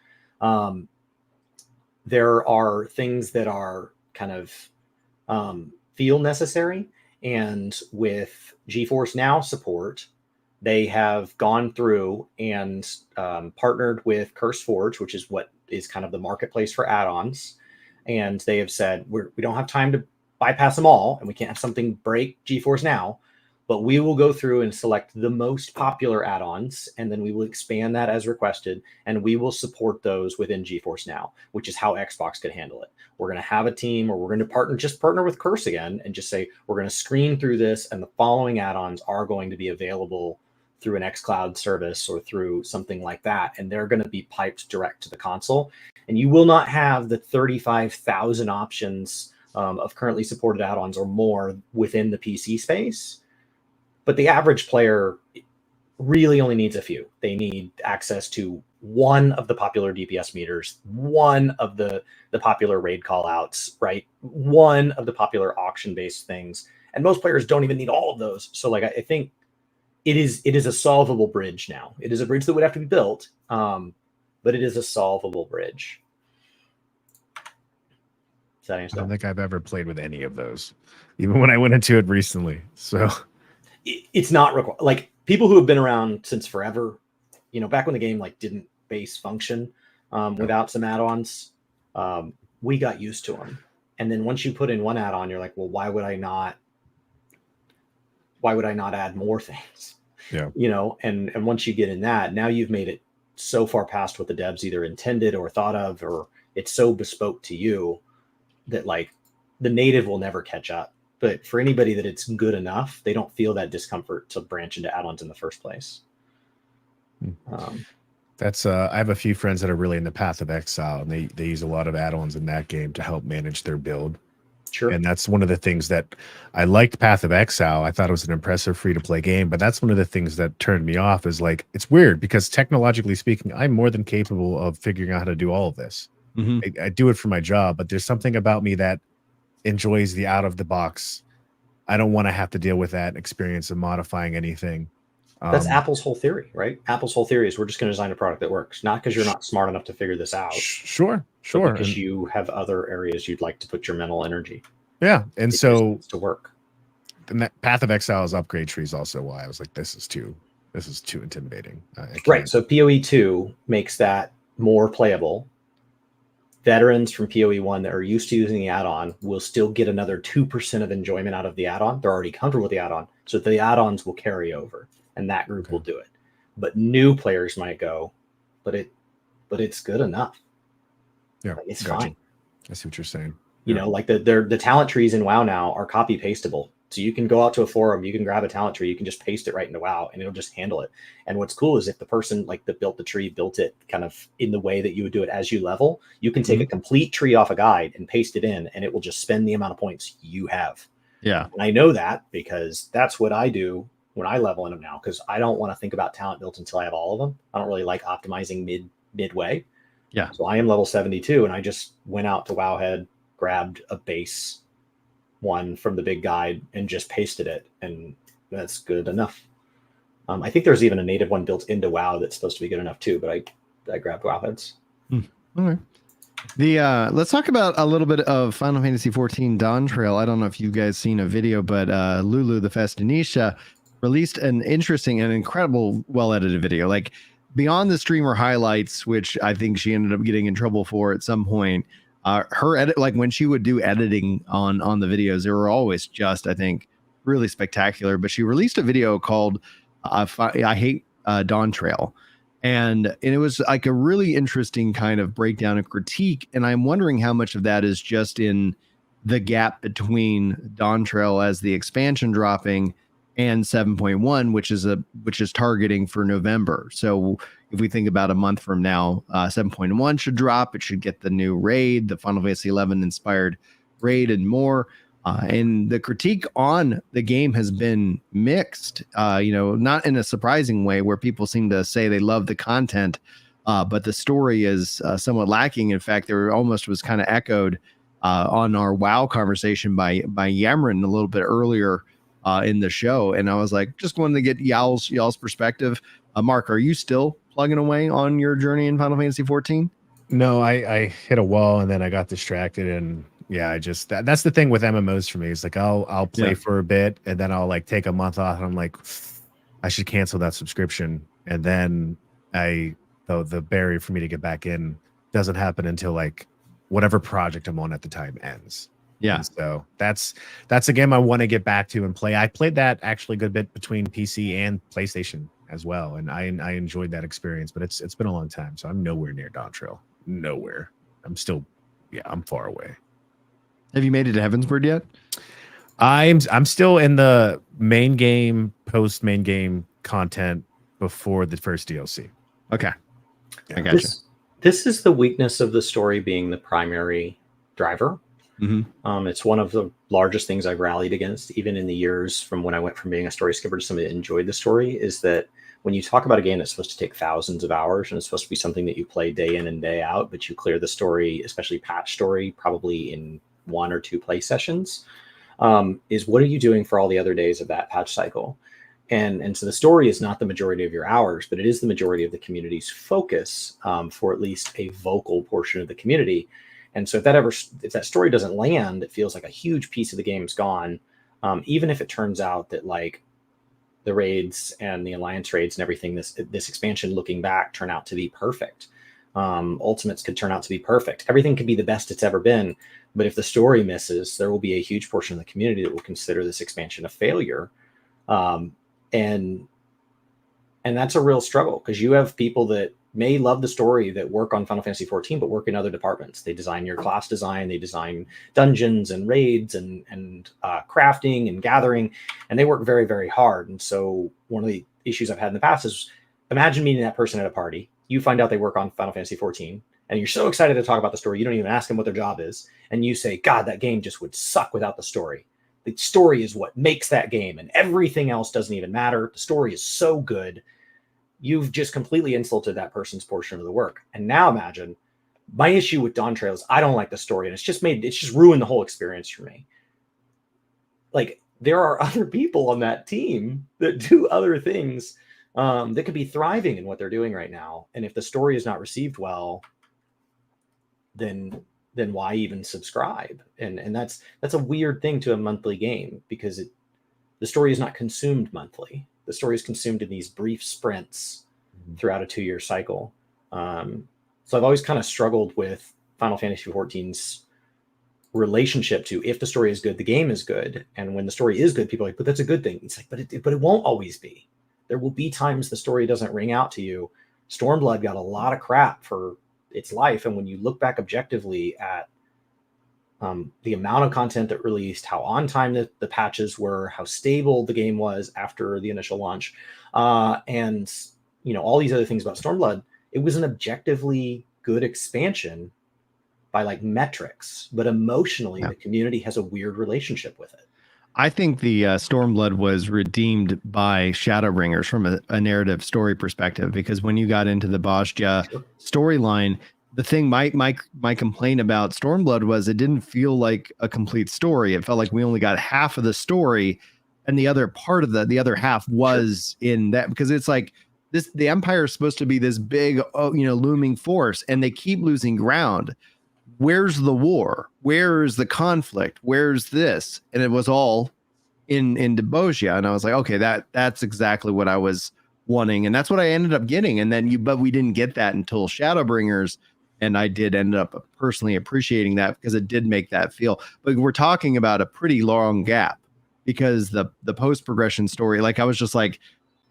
There are things that are kind of feel necessary. And with GeForce Now support, they have gone through and partnered with CurseForge, which is what is kind of the marketplace for add-ons. And they have said, we don't have time to bypass them all, and we can't have something break GeForce Now, but we will go through and select the most popular add-ons, and then we will expand that as requested, and we will support those within GeForce Now, which is how Xbox could handle it. We're going to have a team, or we're going to partner with Curse again and just say, we're going to screen through this, and the following add-ons are going to be available through an xCloud service or through something like that, and they're going to be piped direct to the console. And you will not have the 35,000 options of currently supported add-ons or more within the PC space. But the average player really only needs a few. They need access to one of the popular DPS meters, one of the popular raid callouts, right? One of the popular auction-based things. And most players don't even need all of those. So like I think it is a solvable bridge now. It is a bridge that would have to be built, but it is a solvable bridge. Does that answer? I don't think I've ever played with any of those, even when I went into it recently. So it's not required. Like people who have been around since forever, back when the game like didn't base function without some add-ons, we got used to them. And then once you put in one add-on, you're like, well, why would I not add more things? Yeah. And once you get in that, now you've made it so far past what the devs either intended or thought of, or it's so bespoke to you that like the native will never catch up. But for anybody that it's good enough, they don't feel that discomfort to branch into add-ons in the first place. That's I have a few friends that are really in the Path of Exile, and they use a lot of add-ons in that game to help manage their build. Sure. And that's one of the things that I liked Path of Exile. I thought it was an impressive free-to-play game, but that's one of the things that turned me off is like, it's weird because technologically speaking, I'm more than capable of figuring out how to do all of this. Mm-hmm. I do it for my job, but there's something about me that enjoys the out of the box. I don't want to have to deal with that experience of modifying anything. That's Apple's whole theory, right? Apple's whole theory is we're just going to design a product that works, not because you're not smart enough to figure this out. Sure. Because you have other areas you'd like to put your mental energy. Yeah, and it so to work. And that Path of Exile's upgrade tree is also why I was like, this is too intimidating. Right. So PoE 2 makes that more playable. Veterans from PoE 1 that are used to using the add-on will still get another 2% of enjoyment out of the add-on. They're already comfortable with the add-on. So the add-ons will carry over, and that group will do it. But new players might go, but it's good enough. Yeah, like, it's fine. I see what you're saying. Like the talent trees in WoW now are copy pastable. So you can go out to a forum, you can grab a talent tree, you can just paste it right into WoW, and it'll just handle it. And what's cool is if the person that built the tree built it kind of in the way that you would do it as you level, you can take a complete tree off a guide and paste it in, and it will just spend the amount of points you have. Yeah. And I know that because that's what I do when I level in them now, because I don't want to think about talent built until I have all of them. I don't really like optimizing midway. Yeah. So I am level 72, and I just went out to Wowhead, grabbed a base one from the big guide and just pasted it, and that's good enough. I think there's even a native one built into WoW that's supposed to be good enough too, but I grabbed Wowheads. Okay. Let's talk about a little bit of Final Fantasy XIV Dawn Trail. I don't know if you guys seen a video, but Lulu the Fashionisha released an interesting and incredible well-edited video. Like beyond the streamer highlights, which I think she ended up getting in trouble for at some point. Her edit, like when she would do editing on the videos, they were always just, I think, really spectacular. But she released a video called I Hate Dawn Trail. And it was like a really interesting kind of breakdown and critique. And I'm wondering how much of that is just in the gap between Dawn Trail as the expansion dropping and 7.1, which is targeting for November. So if we think about a month from now, 7.1 should drop. It should get the new raid, the Final Fantasy 11 inspired raid, and more. And the critique on the game has been mixed, not in a surprising way, where people seem to say they love the content, but the story is somewhat lacking. In fact, there almost was kind of echoed on our WoW conversation by Yamrin a little bit earlier in the show. And I was like, just wanted to get y'all's perspective. Mark, are you still plugging away on your journey in Final Fantasy 14? No, I hit a wall and then I got distracted, and yeah, that's the thing with MMOs for me. It's like I'll play for a bit and then I'll like take a month off and I'm like, I should cancel that subscription. And then the barrier for me to get back in doesn't happen until like whatever project I'm on at the time ends. Yeah. And so that's a game I want to get back to and play. I played that actually a good bit between PC and PlayStation as well, and I enjoyed that experience. But it's been a long time, so I'm nowhere near Dawn Trail. Nowhere. I'm far away. Have you made it to Heavensward yet? I'm still in the main game, post main game content before the first DLC. Okay. Yeah. I gotcha. This is the weakness of the story being the primary driver. Mm-hmm. It's one of the largest things I've rallied against, even in the years from when I went from being a story skipper to somebody that enjoyed the story, is that when you talk about a game that's supposed to take thousands of hours and it's supposed to be something that you play day in and day out, but you clear the story, especially patch story, probably in 1 or 2 play sessions, is what are you doing for all the other days of that patch cycle? And so the story is not the majority of your hours, but it is the majority of the community's focus, for at least a vocal portion of the community. And so if that story doesn't land, it feels like a huge piece of the game's gone. Even if it turns out that like the raids and the alliance raids and everything, this expansion looking back turn out to be perfect. Ultimates could turn out to be perfect. Everything could be the best it's ever been. But if the story misses, there will be a huge portion of the community that will consider this expansion a failure. And that's a real struggle, because you have people that may love the story that work on Final Fantasy 14, but work in other departments. They design your class design, they design dungeons and raids and crafting and gathering, and they work very, very hard. And so one of the issues I've had in the past is, imagine meeting that person at a party. You find out they work on Final Fantasy 14, and you're so excited to talk about the story, you don't even ask them what their job is. And you say, God, that game just would suck without the story. The story is what makes that game, and everything else doesn't even matter. The story is so good. You've just completely insulted that person's portion of the work. And now imagine, my issue with Dawn Trail is I don't like the story, and it's just ruined the whole experience for me. Like, there are other people on that team that do other things that could be thriving in what they're doing right now. And if the story is not received well, then why even subscribe? And that's a weird thing to a monthly game, because the story is not consumed monthly. The story is consumed in these brief sprints throughout a 2-year cycle. So I've always kind of struggled with Final Fantasy XIV's relationship to, if the story is good, the game is good. And when the story is good, people are like, but that's a good thing. It's like, but it won't always be. There will be times the story doesn't ring out to you. Stormblood got a lot of crap for its life. And when you look back objectively at the amount of content that released, how on time the patches were, how stable the game was after the initial launch, and all these other things about Stormblood, it was an objectively good expansion by like metrics, but emotionally the community has a weird relationship with it. I think the Stormblood was redeemed by Shadowbringers from a narrative story perspective, because when you got into the Bosja storyline, the thing, my complaint about Stormblood was it didn't feel like a complete story. It felt like we only got half of the story, and the other part of the other half was in that, because it's like the Empire is supposed to be this big, looming force, and they keep losing ground. Where's the war? Where's the conflict? Where's this? And it was all in Debosia. And I was like, okay, that's exactly what I was wanting. And that's what I ended up getting. And then but we didn't get that until Shadowbringers. And I did end up personally appreciating that, because it did make that feel. But we're talking about a pretty long gap, because the post-progression story, like I was just like,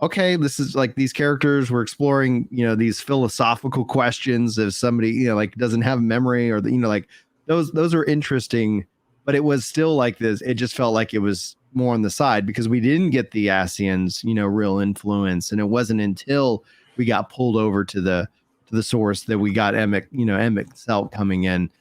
okay, this is like these characters were exploring, these philosophical questions of somebody, like doesn't have memory or like those are interesting, but it was still like this. It just felt like it was more on the side because we didn't get the Asians, real influence. And it wasn't until we got pulled over to the source that we got Emmett Celt coming in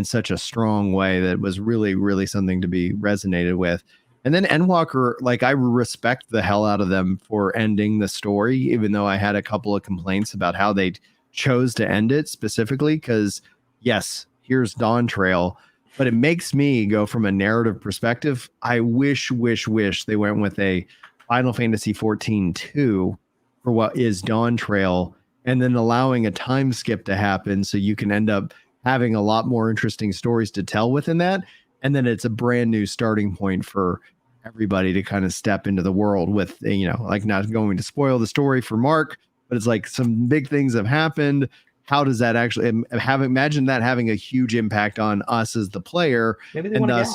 such a strong way that was really, really something to be resonated with. And then Endwalker, like I respect the hell out of them for ending the story, even though I had a couple of complaints about how they chose to end it specifically. Because yes, here's Dawn Trail, but it makes me go from a narrative perspective. I wish they went with a Final Fantasy 14-2 for what is Dawn Trail, and then allowing a time skip to happen so you can end up having a lot more interesting stories to tell within that. And then it's a brand new starting point for everybody to kind of step into the world with, like not going to spoil the story for Mark, but it's like some big things have happened. How does that actually imagine that having a huge impact on us as the player? Maybe they want a gap.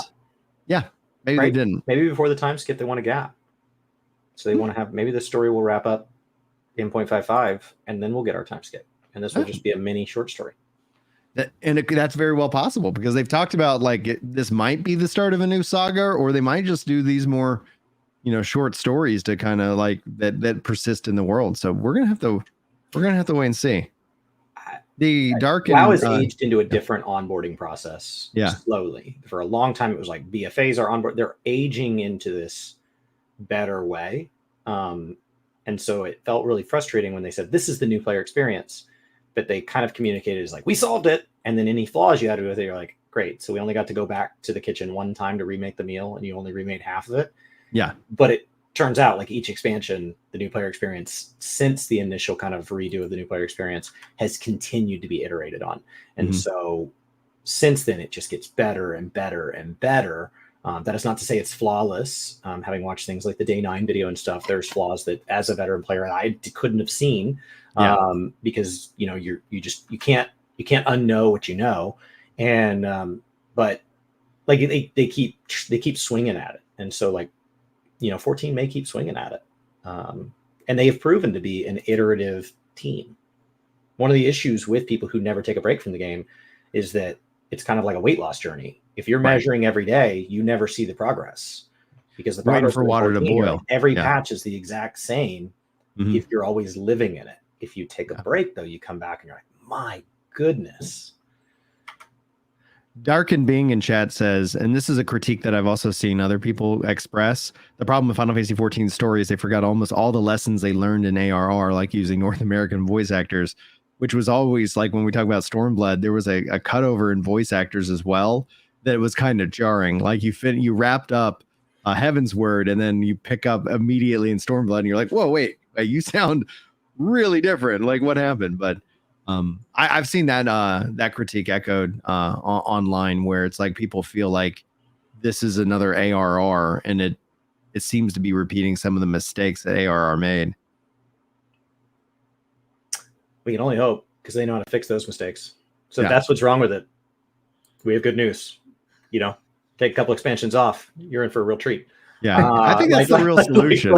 Yeah, maybe right? They didn't. Maybe before the time skip, they want a gap. So they want to have, maybe the story will wrap up in 0.55 and then we'll get our time skip. And this will just be a mini short story. That's very well possible because they've talked about like this might be the start of a new saga, or they might just do these more, short stories to kind of like that persist in the world. So we're gonna have to wait and see. The WoW has aged into a different onboarding process. Yeah, slowly. For a long time, it was like BFAs are on board. They're aging into this better way, and so it felt really frustrating when they said this is the new player experience. But they kind of communicated as like, we solved it. And then any flaws you had with it, you're like, great. So we only got to go back to the kitchen one time to remake the meal and you only remade half of it. Yeah. But it turns out like each expansion, the new player experience since the initial kind of redo of the new player experience has continued to be iterated on. And so since then, it just gets better and better and better. That is not to say it's flawless. Having watched things like the Day 9 video and stuff, there's flaws that as a veteran player, I couldn't have seen. Because you can't unknow what you know, and but like they keep swinging at it, and so like 14 may keep swinging at it, and they have proven to be an iterative team. One of the issues with people who never take a break from the game is that it's kind of like a weight loss journey. If you're measuring every day, you never see the progress because the progress for water to boil. Like every patch is the exact same if you're always living in it. If you take a break, though, you come back and you're like, my goodness. Dark and Bing in chat says, and this is a critique that I've also seen other people express. The problem with Final Fantasy 14's story is they forgot almost all the lessons they learned in ARR, like using North American voice actors, which was always like when we talk about Stormblood, there was a cutover in voice actors as well that was kind of jarring. Like you wrapped up Heaven's Word and then you pick up immediately in Stormblood and you're like, whoa, wait, you sound really different. Like what happened? But I've seen that critique echoed online where it's like people feel like this is another ARR and it seems to be repeating some of the mistakes that ARR made. We can only hope because they know how to fix those mistakes. So if that's what's wrong with it, we have good news. Take a couple expansions off, you're in for a real treat. Yeah, I think that's the real solution.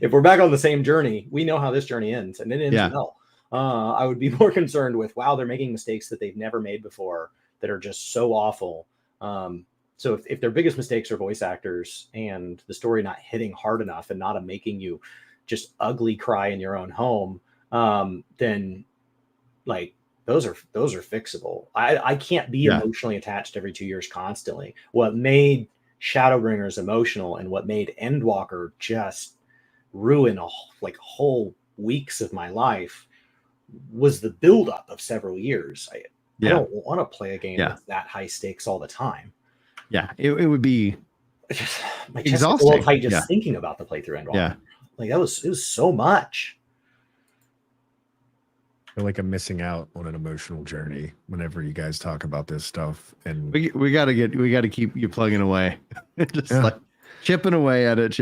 If we're back on the same journey, we know how this journey ends, and it ends well. I would be more concerned with, wow, they're making mistakes that they've never made before that are just so awful. So if their biggest mistakes are voice actors and the story not hitting hard enough and not making you just ugly cry in your own home, then like those are fixable. I can't be emotionally attached every 2 years constantly. What made Shadowbringers emotional and what made Endwalker just ruin whole weeks of my life was the buildup of several years. I don't want to play a game that's that high stakes all the time. Yeah, it would be my chest is a little tight just thinking about the playthrough Endwalker. Yeah, like it was so much. I feel like I'm missing out on an emotional journey whenever you guys talk about this stuff. And we got to keep you plugging away, just like chipping away at it.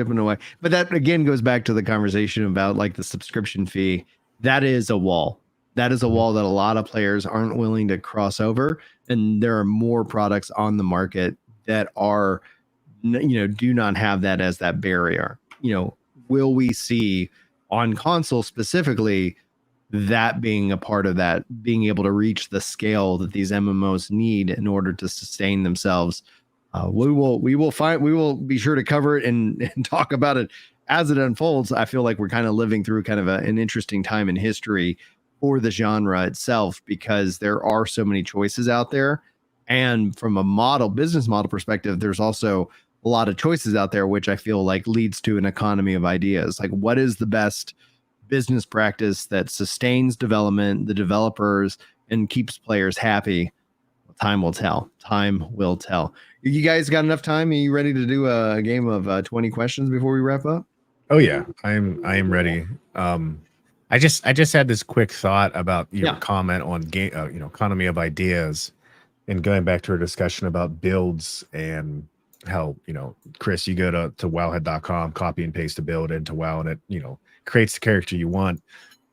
But that again goes back to the conversation about like the subscription fee. That is a wall. That is a wall that a lot of players aren't willing to cross over. And there are more products on the market that are, do not have that as that barrier. will we see on console specifically that being a part of that, being able to reach the scale that these MMOs need in order to sustain themselves? We will be sure to cover it and talk about it as it unfolds. I feel like we're kind of living through kind of an interesting time in history for the genre itself, because there are so many choices out there. And from a business model perspective, there's also a lot of choices out there, which I feel like leads to an economy of ideas. Like, what is the best business practice that sustains development, the developers, and keeps players happy? Time will tell. Time will tell. You guys got enough time? Are you ready to do a game of 20 questions before we wrap up? Oh yeah, I am ready. I just had this quick thought about your comment on game, economy of ideas, and going back to our discussion about builds and how, Chris, you go to wowhead.com, copy and paste a build into WoW, and it, creates the character you want.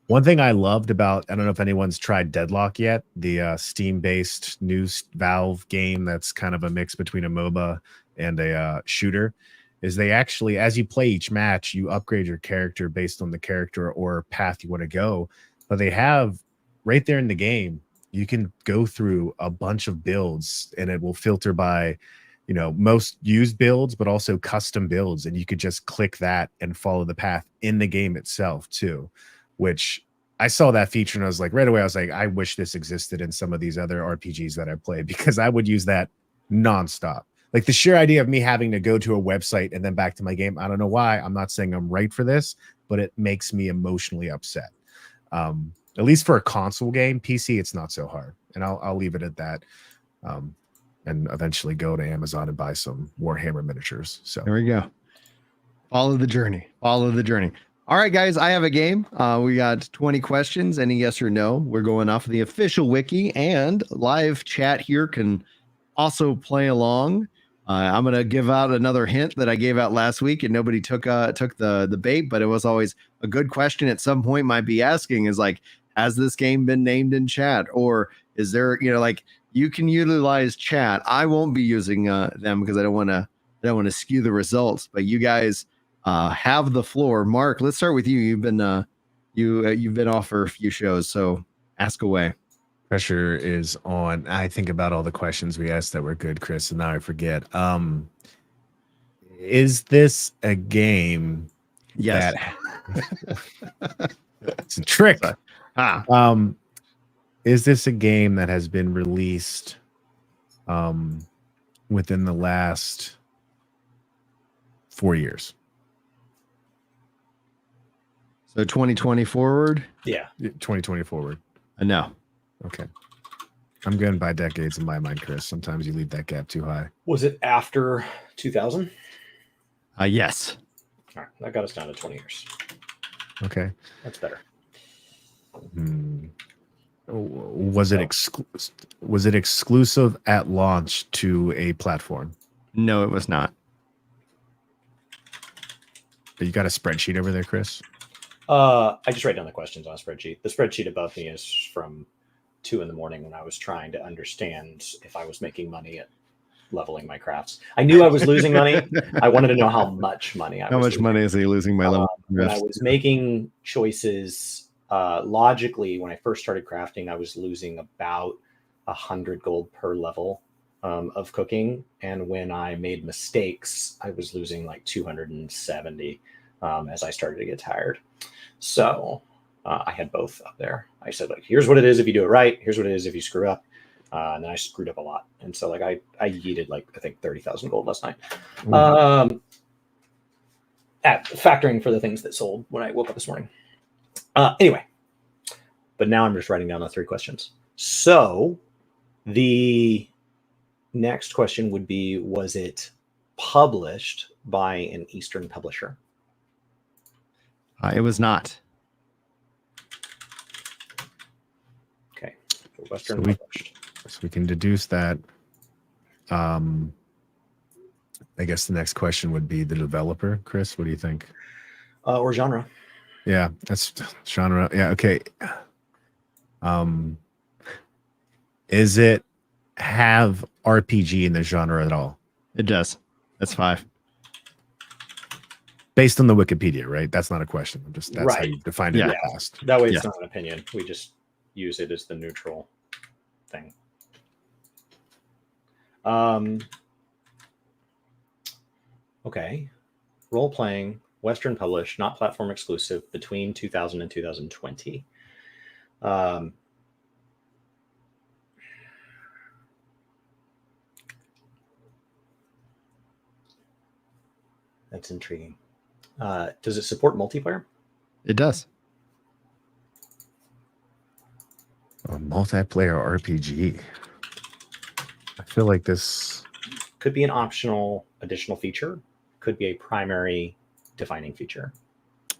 One thing I loved about, I don't know if anyone's tried Deadlock yet, the Steam-based new Valve game that's kind of a mix between a MOBA and a shooter, is they actually, as you play each match, you upgrade your character based on the character or path you want to go. But they have right there in the game, you can go through a bunch of builds and it will filter by, most used builds, but also custom builds. And you could just click that and follow the path in the game itself too, which I saw that feature and I was like, right away, I was like, I wish this existed in some of these other RPGs that I play, because I would use that nonstop. Like the sheer idea of me having to go to a website and then back to my game. I don't know why. I'm not saying I'm right for this, but it makes me emotionally upset. At least for a console game. PC, it's not so hard. And I'll leave it at that. And eventually go to Amazon and buy some Warhammer miniatures. So there we go. Follow the journey. Follow the journey. All right, guys, I have a game. We got 20 questions. Any yes or no? We're going off of the official wiki, and live chat here can also play along. I'm going to give out another hint that I gave out last week, and nobody took the bait, but it was always a good question at some point might be asking is like, has this game been named in chat? Or is there, you can utilize chat. I won't be using them because I don't want to skew the results, but you guys have the floor. Mark, let's start with you. You've been you've been off for a few shows, so ask away. Pressure is on. I think about all the questions we asked that were good, Chris, and now I forget. Is this a game? Yes. It's a trick. Is this a game that has been released within the last 4 years? So 2020 forward? Yeah. 2020 forward. No. Okay. I'm going by decades in my mind, Chris. Sometimes you leave that gap too high. Was it after 2000? Yes. All right. That got us down to 20 years. Okay. That's better. Was it exclusive at launch to a platform? No, it was not. But you got a spreadsheet over there, Chris? I just write down the questions on a spreadsheet. The spreadsheet above me is from 2 a.m. when I was trying to understand if I was making money at leveling my crafts. I knew I was losing money. I wanted to know how much money I was losing. Money is he losing by level? When I was making choices logically, when I first started crafting, I was losing about 100 gold per level of cooking. And when I made mistakes, I was losing like 270 as I started to get tired. So I had both up there. I said, like, here's what it is if you do it right. Here's what it is if you screw up. And then I screwed up a lot. And so like I yeeted like, I think 30,000 gold last night. Factoring for the things that sold when I woke up this morning. Anyway, but now I'm just writing down the 3 questions. So the next question would be, was it published by an Eastern publisher? It was not. Okay. So Western published. So we can deduce that. I guess the next question would be the developer. Chris, what do you think? Or genre. Yeah, that's genre. Yeah, okay. Is it have RPG in the genre at all? It does. That's 5. Based on the Wikipedia, right? That's not a question. That's how Right. you defined it in the past. That way, it's Yeah. not an opinion. We just use it as the neutral thing. Okay. Role playing, Western published, not platform exclusive, between 2000 and 2020. That's intriguing. Does it support multiplayer? It does. A multiplayer RPG. I feel like this Could be an optional additional feature. Could be a primary defining feature.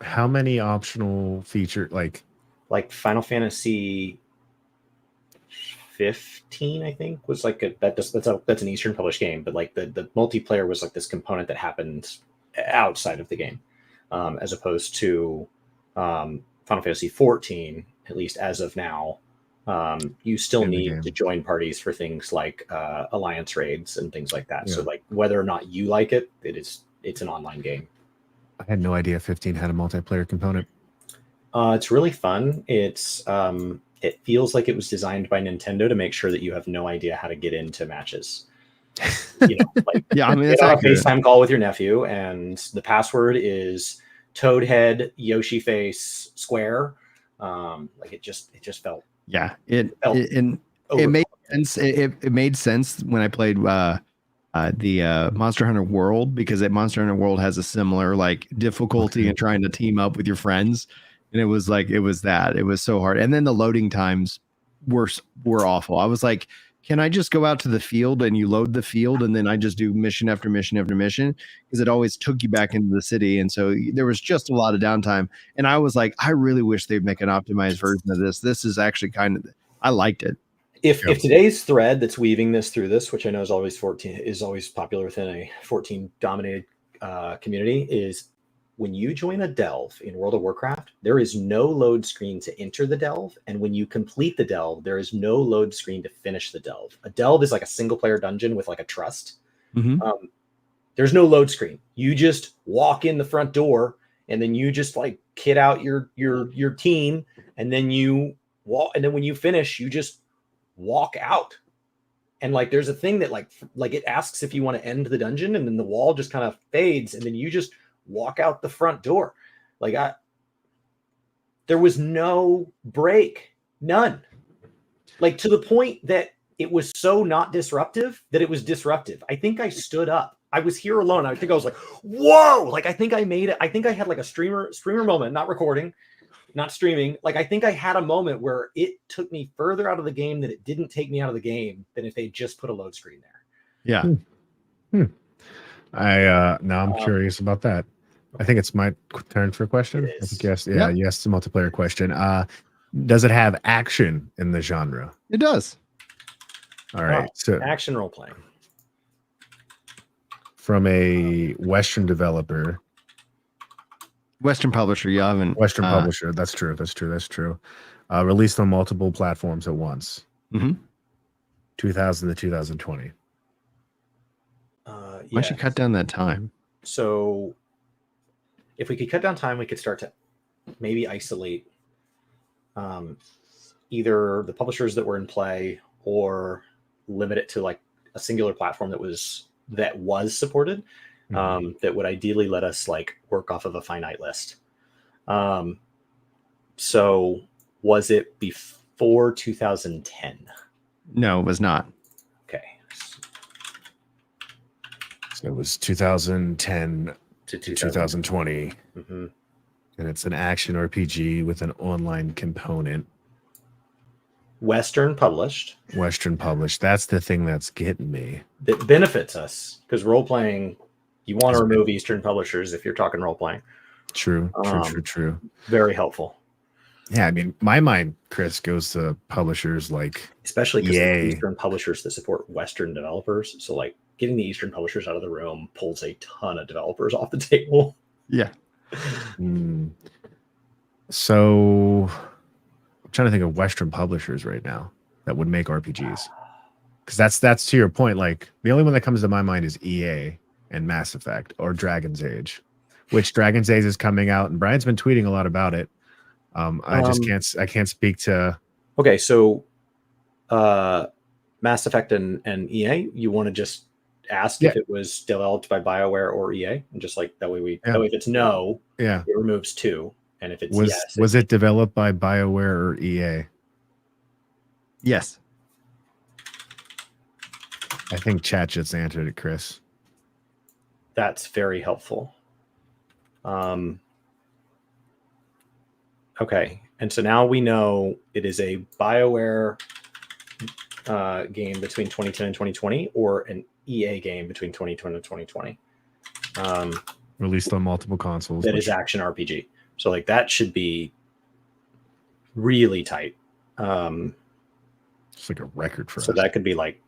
how many optional feature like Final Fantasy 15, I think, was like that's an Eastern published game, but like the multiplayer was like this component that happened outside of the game, as opposed to Final Fantasy 14, at least as of now. You still need to join parties for things like alliance raids and things like that. So like whether or not you like it, it's an online game. I had no idea 15 had a multiplayer component. It's really fun. It feels like it was designed by Nintendo to make sure that you have no idea how to get into matches. You know, like Yeah, I mean, get that's on a accurate. FaceTime call with your nephew, and the password is Toadhead Yoshi Face Square. Like it just felt. Yeah, it Over- made sense. It made sense when I played the Monster Hunter World, because Monster Hunter World has a similar like difficulty in trying to team up with your friends, and it was so hard. And then the loading times were awful. I was like, can I just go out to the field and you load the field and then I just do mission after mission after mission, because it always took you back into the city, and so there was just a lot of downtime. And I was like, I really wish they'd make an optimized version of this. This is actually I liked it. If today's thread that's weaving this through this, which I know is always popular within a 14 dominated community, is when you join a delve in World of Warcraft, there is no load screen to enter the delve, and when you complete the delve, there is no load screen to finish the delve. A delve is like a single player dungeon with like a trust. Mm-hmm. There's no load screen. You just walk in the front door, and then you just like kit out your team, and then you walk, and then when you finish, you just walk out. And like there's a thing that like it asks if you want to end the dungeon, and then the wall just kind of fades, and then you just walk out the front door. Like there was no break, none. Like to the point that it was so not disruptive that it was disruptive. I think I stood up. I was here alone. I think I was like, whoa! Like I think I made it. I think I had like a streamer moment, not recording, not streaming. Like I think I had a moment where it took me further out of the game than it didn't take me out of the game than if they just put a load screen there. Yeah. Now I'm curious about that. I think it's my turn for a question. I think yes. Yeah, yes, it's a multiplayer question. Does it have action in the genre? It does. All right. So action role playing. From a Western developer. Western publisher, you haven't. Western publisher. That's true. Released on multiple platforms at once. Mm-hmm. 2000 to 2020. Why don't you cut down that time? So if we could cut down time, we could start to maybe isolate either the publishers that were in play, or limit it to like a singular platform that was supported, that would ideally let us like work off of a finite list. So was it before 2010? No, it was not. Okay. So it was 2010 to 2020. Mm-hmm. And it's an action RPG with an online component. Western published. That's the thing that's getting me. That benefits us, because role playing, you want to remove Eastern publishers if you're talking role playing. True. Very helpful. Yeah, I mean, my mind, Chris, goes to publishers like especially because EA. Eastern publishers that support Western developers. So like getting the Eastern publishers out of the room pulls a ton of developers off the table. Yeah. So I'm trying to think of Western publishers right now that would make RPGs. Because that's to your point. Like the only one that comes to my mind is EA and Mass Effect or Dragon's Age. which Dragon's Age is coming out, and Brian's been tweeting a lot about it. I can't speak to. Okay, so Mass Effect and EA, you want to just ask if it was developed by BioWare or EA, and just like that way that way if it's no, it removes 2, and if it's yes, was it developed by BioWare or EA? Yes. I think chat just answered it, Chris. That's very helpful. Okay, and so now we know it is a BioWare game between 2010 and 2020, or an EA game between 2010 and 2020. Released on multiple consoles. That is action RPG. So like that should be really tight. It's like a record for us. So that could be like.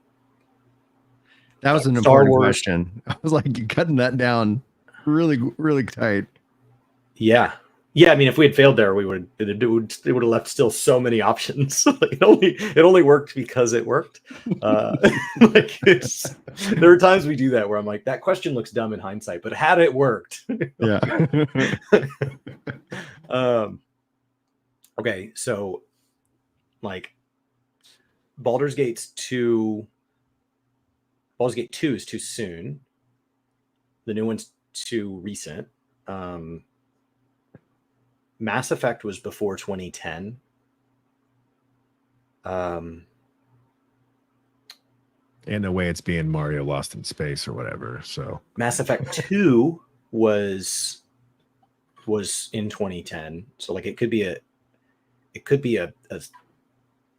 That was an important question. I was like cutting that down really, really tight. Yeah. Yeah, I mean, if we had failed there, it would have left still so many options. It only worked because it worked. Like there are times we do that where I'm like, that question looks dumb in hindsight, but had it worked, yeah. Okay, so like Baldur's Gate 2 is too soon. The new one's too recent. Mass Effect was before 2010. In a way, it's being Mario Lost in Space or whatever. So Mass Effect 2 was in 2010. So like it could be a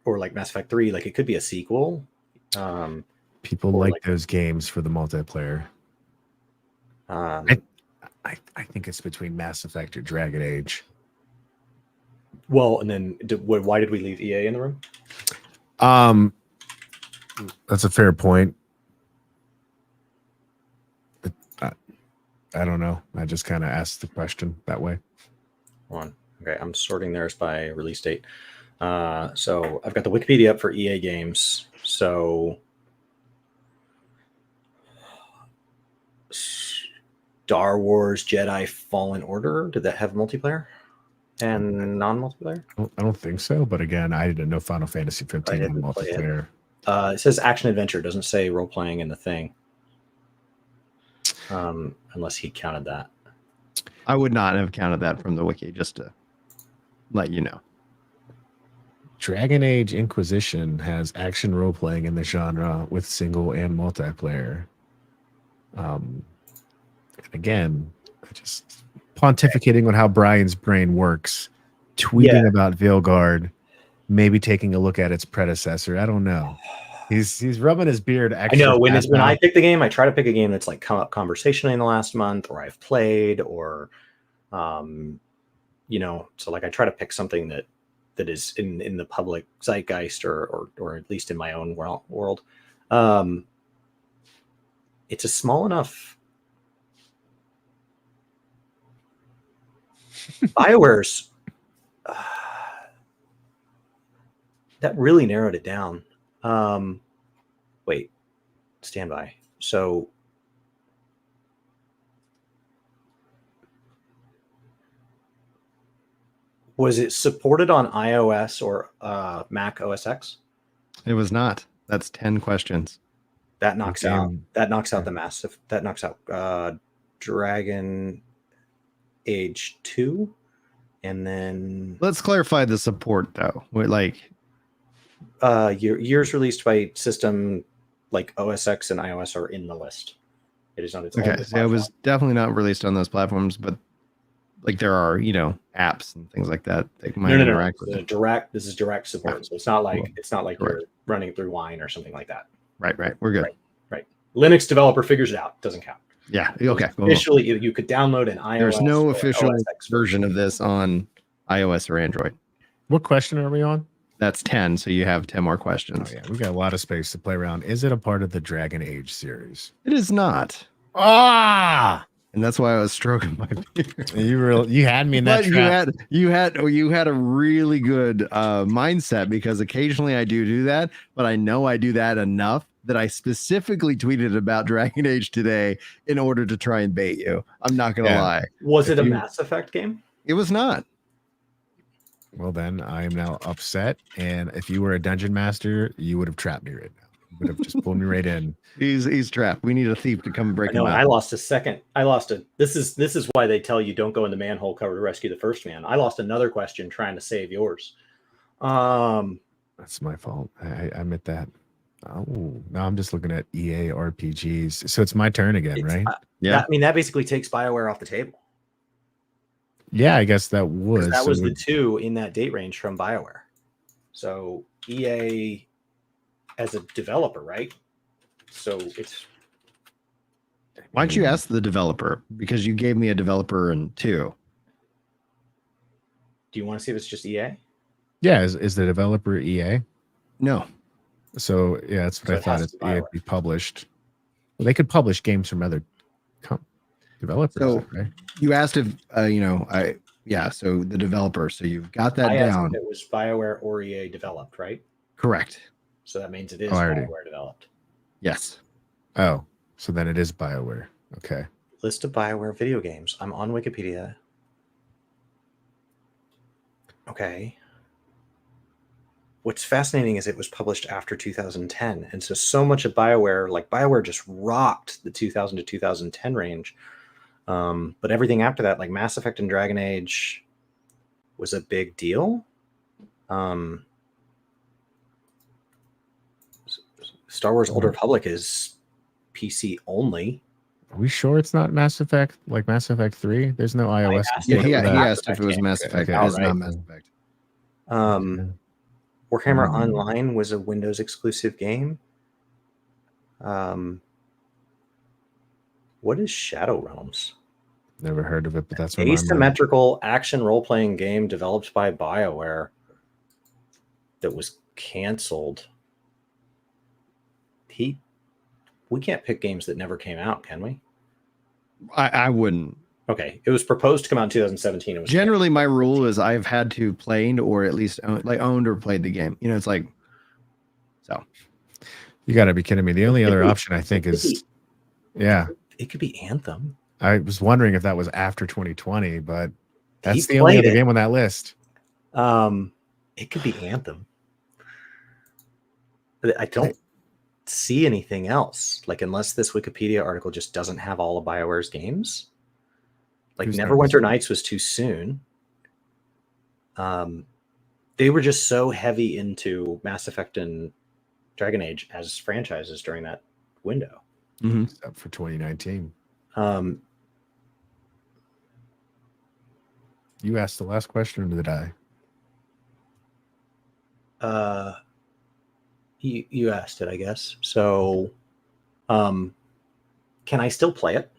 or like Mass Effect 3, like it could be a sequel. People like those games for the multiplayer. I think it's between Mass Effect or Dragon Age. Well, and then why did we leave EA in the room? That's a fair point. I don't know. I just kind of asked the question that way. Hold on. Okay, I'm sorting theirs by release date. So I've got the Wikipedia up for EA games. So Star Wars Jedi Fallen Order, did that have multiplayer and non-multiplayer? I don't think so, but again, I didn't know Final Fantasy 15 had multiplayer. It says action adventure, doesn't say role playing in the thing. Unless he counted that. I would not have counted that from the wiki, just to let you know. Dragon Age Inquisition has action role playing in the genre with single and multiplayer. Again, just pontificating on how Brian's brain works, tweeting about Veilguard, maybe taking a look at its predecessor. I don't know. He's rubbing his beard. I know when I pick the game, I try to pick a game that's like come up conversationally in the last month, or I've played, or so like I try to pick something that is in the public zeitgeist, or at least in my own world. It's a small enough. BioWare's that really narrowed it down. Wait, stand by. So was it supported on iOS or Mac OS X? It was not. That's 10 questions. That knocks out the massive. That knocks out Dragon Age 2, and then let's clarify the support though. Like years released by system like OS X and iOS are in the list. It is not its okay. So it was definitely not released on those platforms, but like there are apps and things like that that might interact with it. This is direct support, so it's not like you're running it through Wine or something like that. Right. We're good. Right. Linux developer figures it out. Doesn't count. Yeah. Okay. Officially, you could download an iOS. There's no official version of this on iOS or Android. What question are we on? That's 10. So you have 10 more questions. Oh, yeah, we've got a lot of space to play around. Is it a part of the Dragon Age series? It is not. And that's why I was stroking my beard. You had me in that trap. You had a really good mindset, because occasionally I do that, but I know I do that enough that I specifically tweeted about Dragon Age today in order to try and bait you. I'm not going to lie. Was it a Mass Effect game? It was not. Well, then I am now upset. And if you were a dungeon master, you would have trapped me right now. You would have just pulled me right in. He's trapped. We need a thief to come break him out. I lost a second. This is why they tell you don't go in the manhole cover to rescue the first man. I lost another question trying to save yours. That's my fault. I admit that. Oh, now I'm just looking at EA RPGs. So it's my turn again, right? Yeah. That basically takes BioWare off the table. Yeah, I guess that was. That was the two in that date range from BioWare. So EA as a developer, right? So it's. Why don't you ask the developer? Because you gave me a developer and two. Do you want to see if it's just EA? Yeah, is the developer EA? No. So yeah, that's what I thought. It's EA be published. Well, they could publish games from other developers. So right? you asked if so the developer. So you've got that down. It was BioWare or EA developed, right? Correct. So that means it is BioWare developed. Yes. Oh, so then it is BioWare. Okay. List of BioWare video games. I'm on Wikipedia. Okay. What's fascinating is it was published after 2010. And so much of BioWare just rocked the 2000 to 2010 range. But everything after that, like Mass Effect and Dragon Age, was a big deal. Star Wars Old Republic is PC only. Are we sure it's not Mass Effect, like Mass Effect 3? There's no iOS. He asked if it was Mass Effect. Okay. It is not Mass Effect. Warhammer Online was a Windows exclusive game. What is Shadow Realms? Never heard of it, but that's asymmetrical action role-playing game developed by BioWare that was canceled. We can't pick games that never came out, can we? I wouldn't. Okay, it was proposed to come out in 2017. It was generally my rule is I've had to played or at least owned or played the game. You know, it's like so. You got to be kidding me. The only other option I think is, it could be Anthem. I was wondering if that was after 2020, but that's the only other game on that list. It could be Anthem. But I don't see anything else. Like, unless this Wikipedia article just doesn't have all of BioWare's games. Like, Neverwinter Nights was too soon. They were just so heavy into Mass Effect and Dragon Age as franchises during that window. Except for 2019. You asked the last question, or did I? You asked it, I guess. So, can I still play it?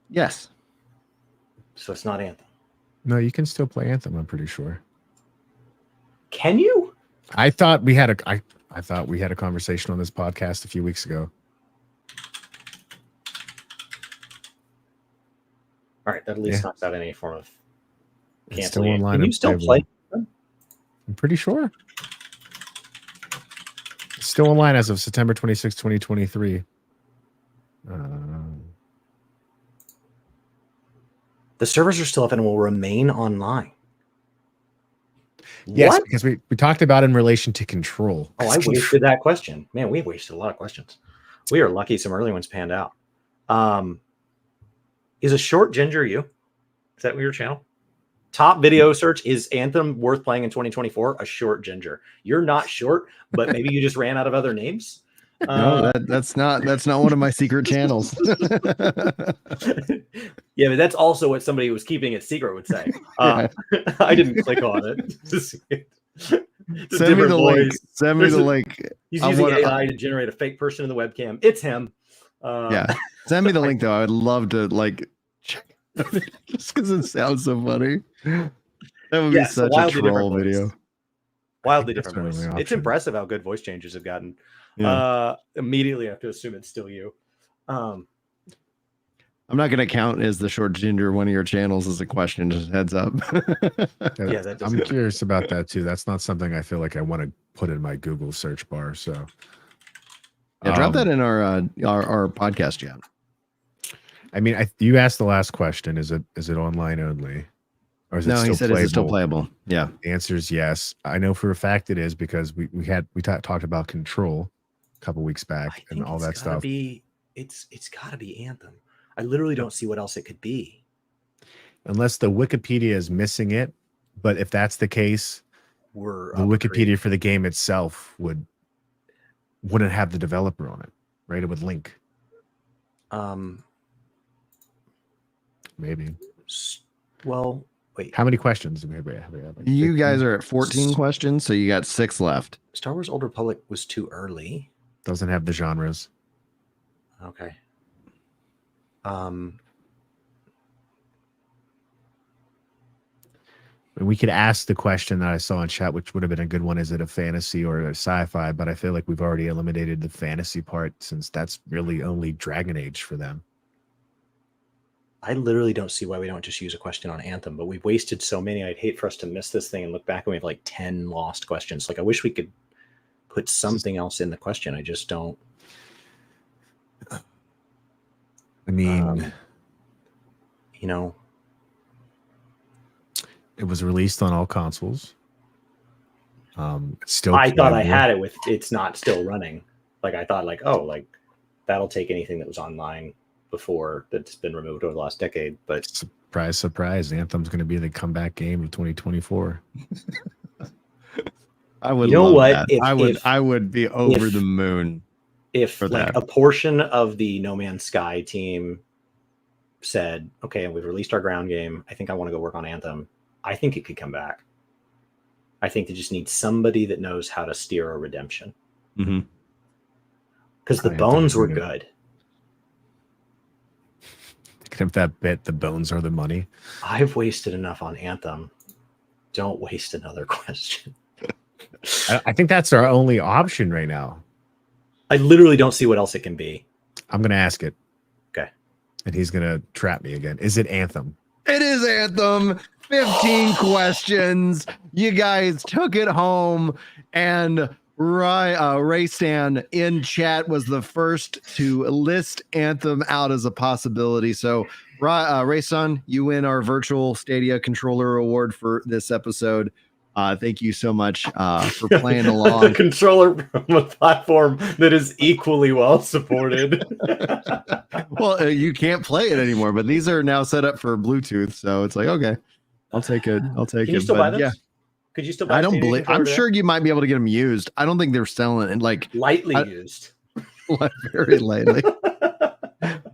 Yes. So it's not Anthem. No, you can still play Anthem, I'm pretty sure. Can you? I thought we had a conversation on this podcast a few weeks ago. All right, that at least knocks out any form of It's still canceling. online. Can you still play? I'm pretty sure. It's still online as of September 26, 2023. The servers are still up and will remain online. Yes, What? because we talked about in relation to Control. Oh, I wasted that question. Man, we wasted a lot of questions. We are lucky some early ones panned out. Is a short ginger you? Is that your channel? Top video search, is Anthem worth playing in 2024? A short ginger. You're not short, but maybe you just ran out of other names. No, that's not one of my secret channels. Yeah, but that's also what somebody who was keeping it secret would say. I didn't click on it to see it. Send me the link. Send me the link. He's using AI to generate a fake person in the webcam. It's him. Yeah. Send me the link though. I would love to check just because it sounds so funny. That would be such a troll video. Wildly different voice. Really it's impressive how good voice changes have gotten. Immediately I have to assume it's still you. I'm not going to count as the short ginger one of your channels as a question. Just heads up. I'm curious about that too. That's not something I feel like I want to put in my Google search bar. So Yeah, drop that in our podcast chat. I mean, you asked the last question. Is it online only? Or is it No, still he said, playable? is it still playable? Yeah. The answer is yes. I know for a fact it is because we talked about Control a couple weeks back and all that stuff. It's got to be Anthem. I literally don't see what else it could be. Unless the Wikipedia is missing it. But if that's the case, the Wikipedia for the game itself wouldn't have the developer on it, right? It would link. Maybe. Well, wait. How many questions do we have? You guys are at 14 questions, so you got 6 left. Star Wars Old Republic was too early. Doesn't have the genres. Okay. We could ask the question that I saw in chat, which would have been a good one. Is it a fantasy or a sci-fi? But I feel like we've already eliminated the fantasy part since that's really only Dragon Age for them. I literally don't see why we don't just use a question on Anthem, but we've wasted so many. I'd hate for us to miss this thing and look back and we have like 10 lost questions. Like I wish we could put something else in the question. I just don't. I mean, it was released on all consoles. Still, I thought I had it with it's not still running. Like I thought, that'll take anything that was online before that's been removed over the last decade. But surprise, surprise, Anthem's going to be the comeback game of 2024. I would. You know what? I would be over the moon if like a portion of the No Man's Sky team said, "Okay, we've released our ground game. I think I want to go work on Anthem." I think it could come back. I think they just need somebody that knows how to steer a redemption. Because the bones were good. If that bit, the bones are the money. I've wasted enough on Anthem. Don't waste another question. I think that's our only option right now. I literally don't see what else it can be. I'm going to ask it. Okay. And he's going to trap me again. Is it Anthem? It is Anthem. 15 questions. You guys took it home, and Ray Stan in chat was the first to list Anthem out as a possibility. So, Ray Stan, you win our virtual Stadia controller award for this episode. Thank you so much for playing along. The controller from a platform that is equally well supported. Well, you can't play it anymore, but these are now set up for Bluetooth, so it's like, okay, I'll take it. Can you still buy this? Yeah. Could you still buy? I don't believe. I'm sure you might be able to get them used. I don't think they're selling it like lightly used. Very lightly.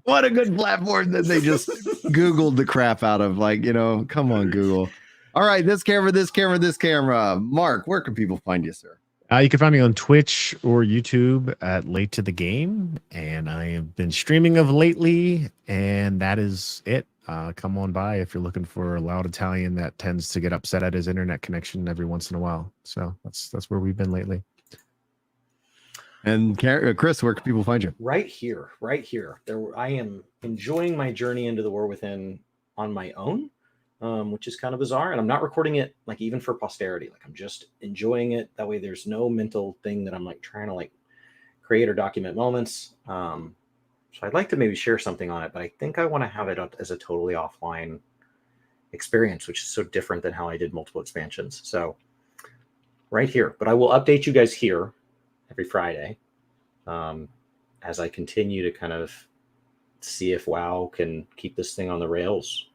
What a good platform that they just Googled the crap out of. Like, come on, Google. All right, this camera. Mark, where can people find you, sir? You can find me on Twitch or YouTube at Late to the Game, and I have been streaming of lately, and that is it. Come on by if you're looking for a loud Italian that tends to get upset at his internet connection every once in a while. So that's where we've been lately. And Chris, where can people find you? Right here. I am enjoying my journey into the War Within on my own. Which is kind of bizarre, and I'm not recording it like even for posterity. Like I'm just enjoying it. That way there's no mental thing that I'm like trying to like create or document moments. So I'd like to maybe share something on it, but I think I want to have it up as a totally offline experience, which is so different than how I did multiple expansions. So right here, but I will update you guys here every Friday as I continue to kind of see if WoW can keep this thing on the rails.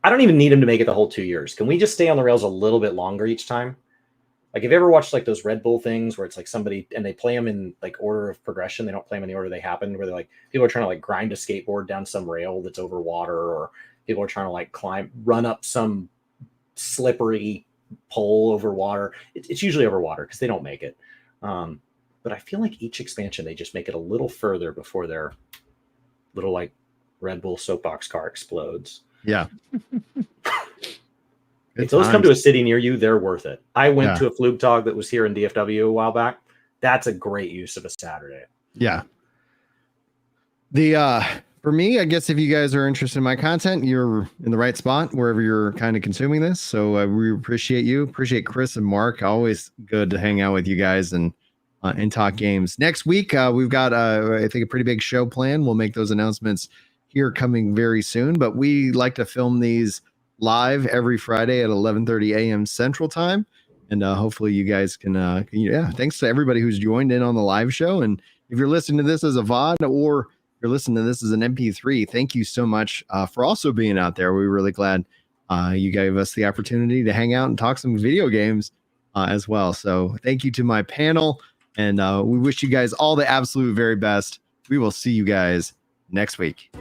I don't even need him to make it the whole 2 years. Can we just stay on the rails a little bit longer each time? Like, have you ever watched like those Red Bull things where it's like somebody and they play them in like order of progression? They don't play them in the order they happen, where they're like people are trying to like grind a skateboard down some rail that's over water, or people are trying to like run up some slippery pole over water. It's usually over water because they don't make it. But I feel like each expansion, they just make it a little further before their little like Red Bull soapbox car explodes. Yeah. If those come to a city near you, they're worth it. I went to a Flugtag that was here in DFW a while back. That's a great use of a Saturday. Yeah. For me, I guess if you guys are interested in my content, you're in the right spot wherever you're kind of consuming this. So we appreciate you. Appreciate Chris and Mark. Always good to hang out with you guys and and talk games. Next week, we've got, I think, a pretty big show planned. We'll make those announcements here coming very soon, but we like to film these live every Friday at 11:30 a.m. Central Time. And hopefully you guys can, thanks to everybody who's joined in on the live show. And if you're listening to this as a VOD or you're listening to this as an MP3, thank you so much for also being out there. We're really glad you gave us the opportunity to hang out and talk some video games as well. So thank you to my panel, and we wish you guys all the absolute very best. We will see you guys next week.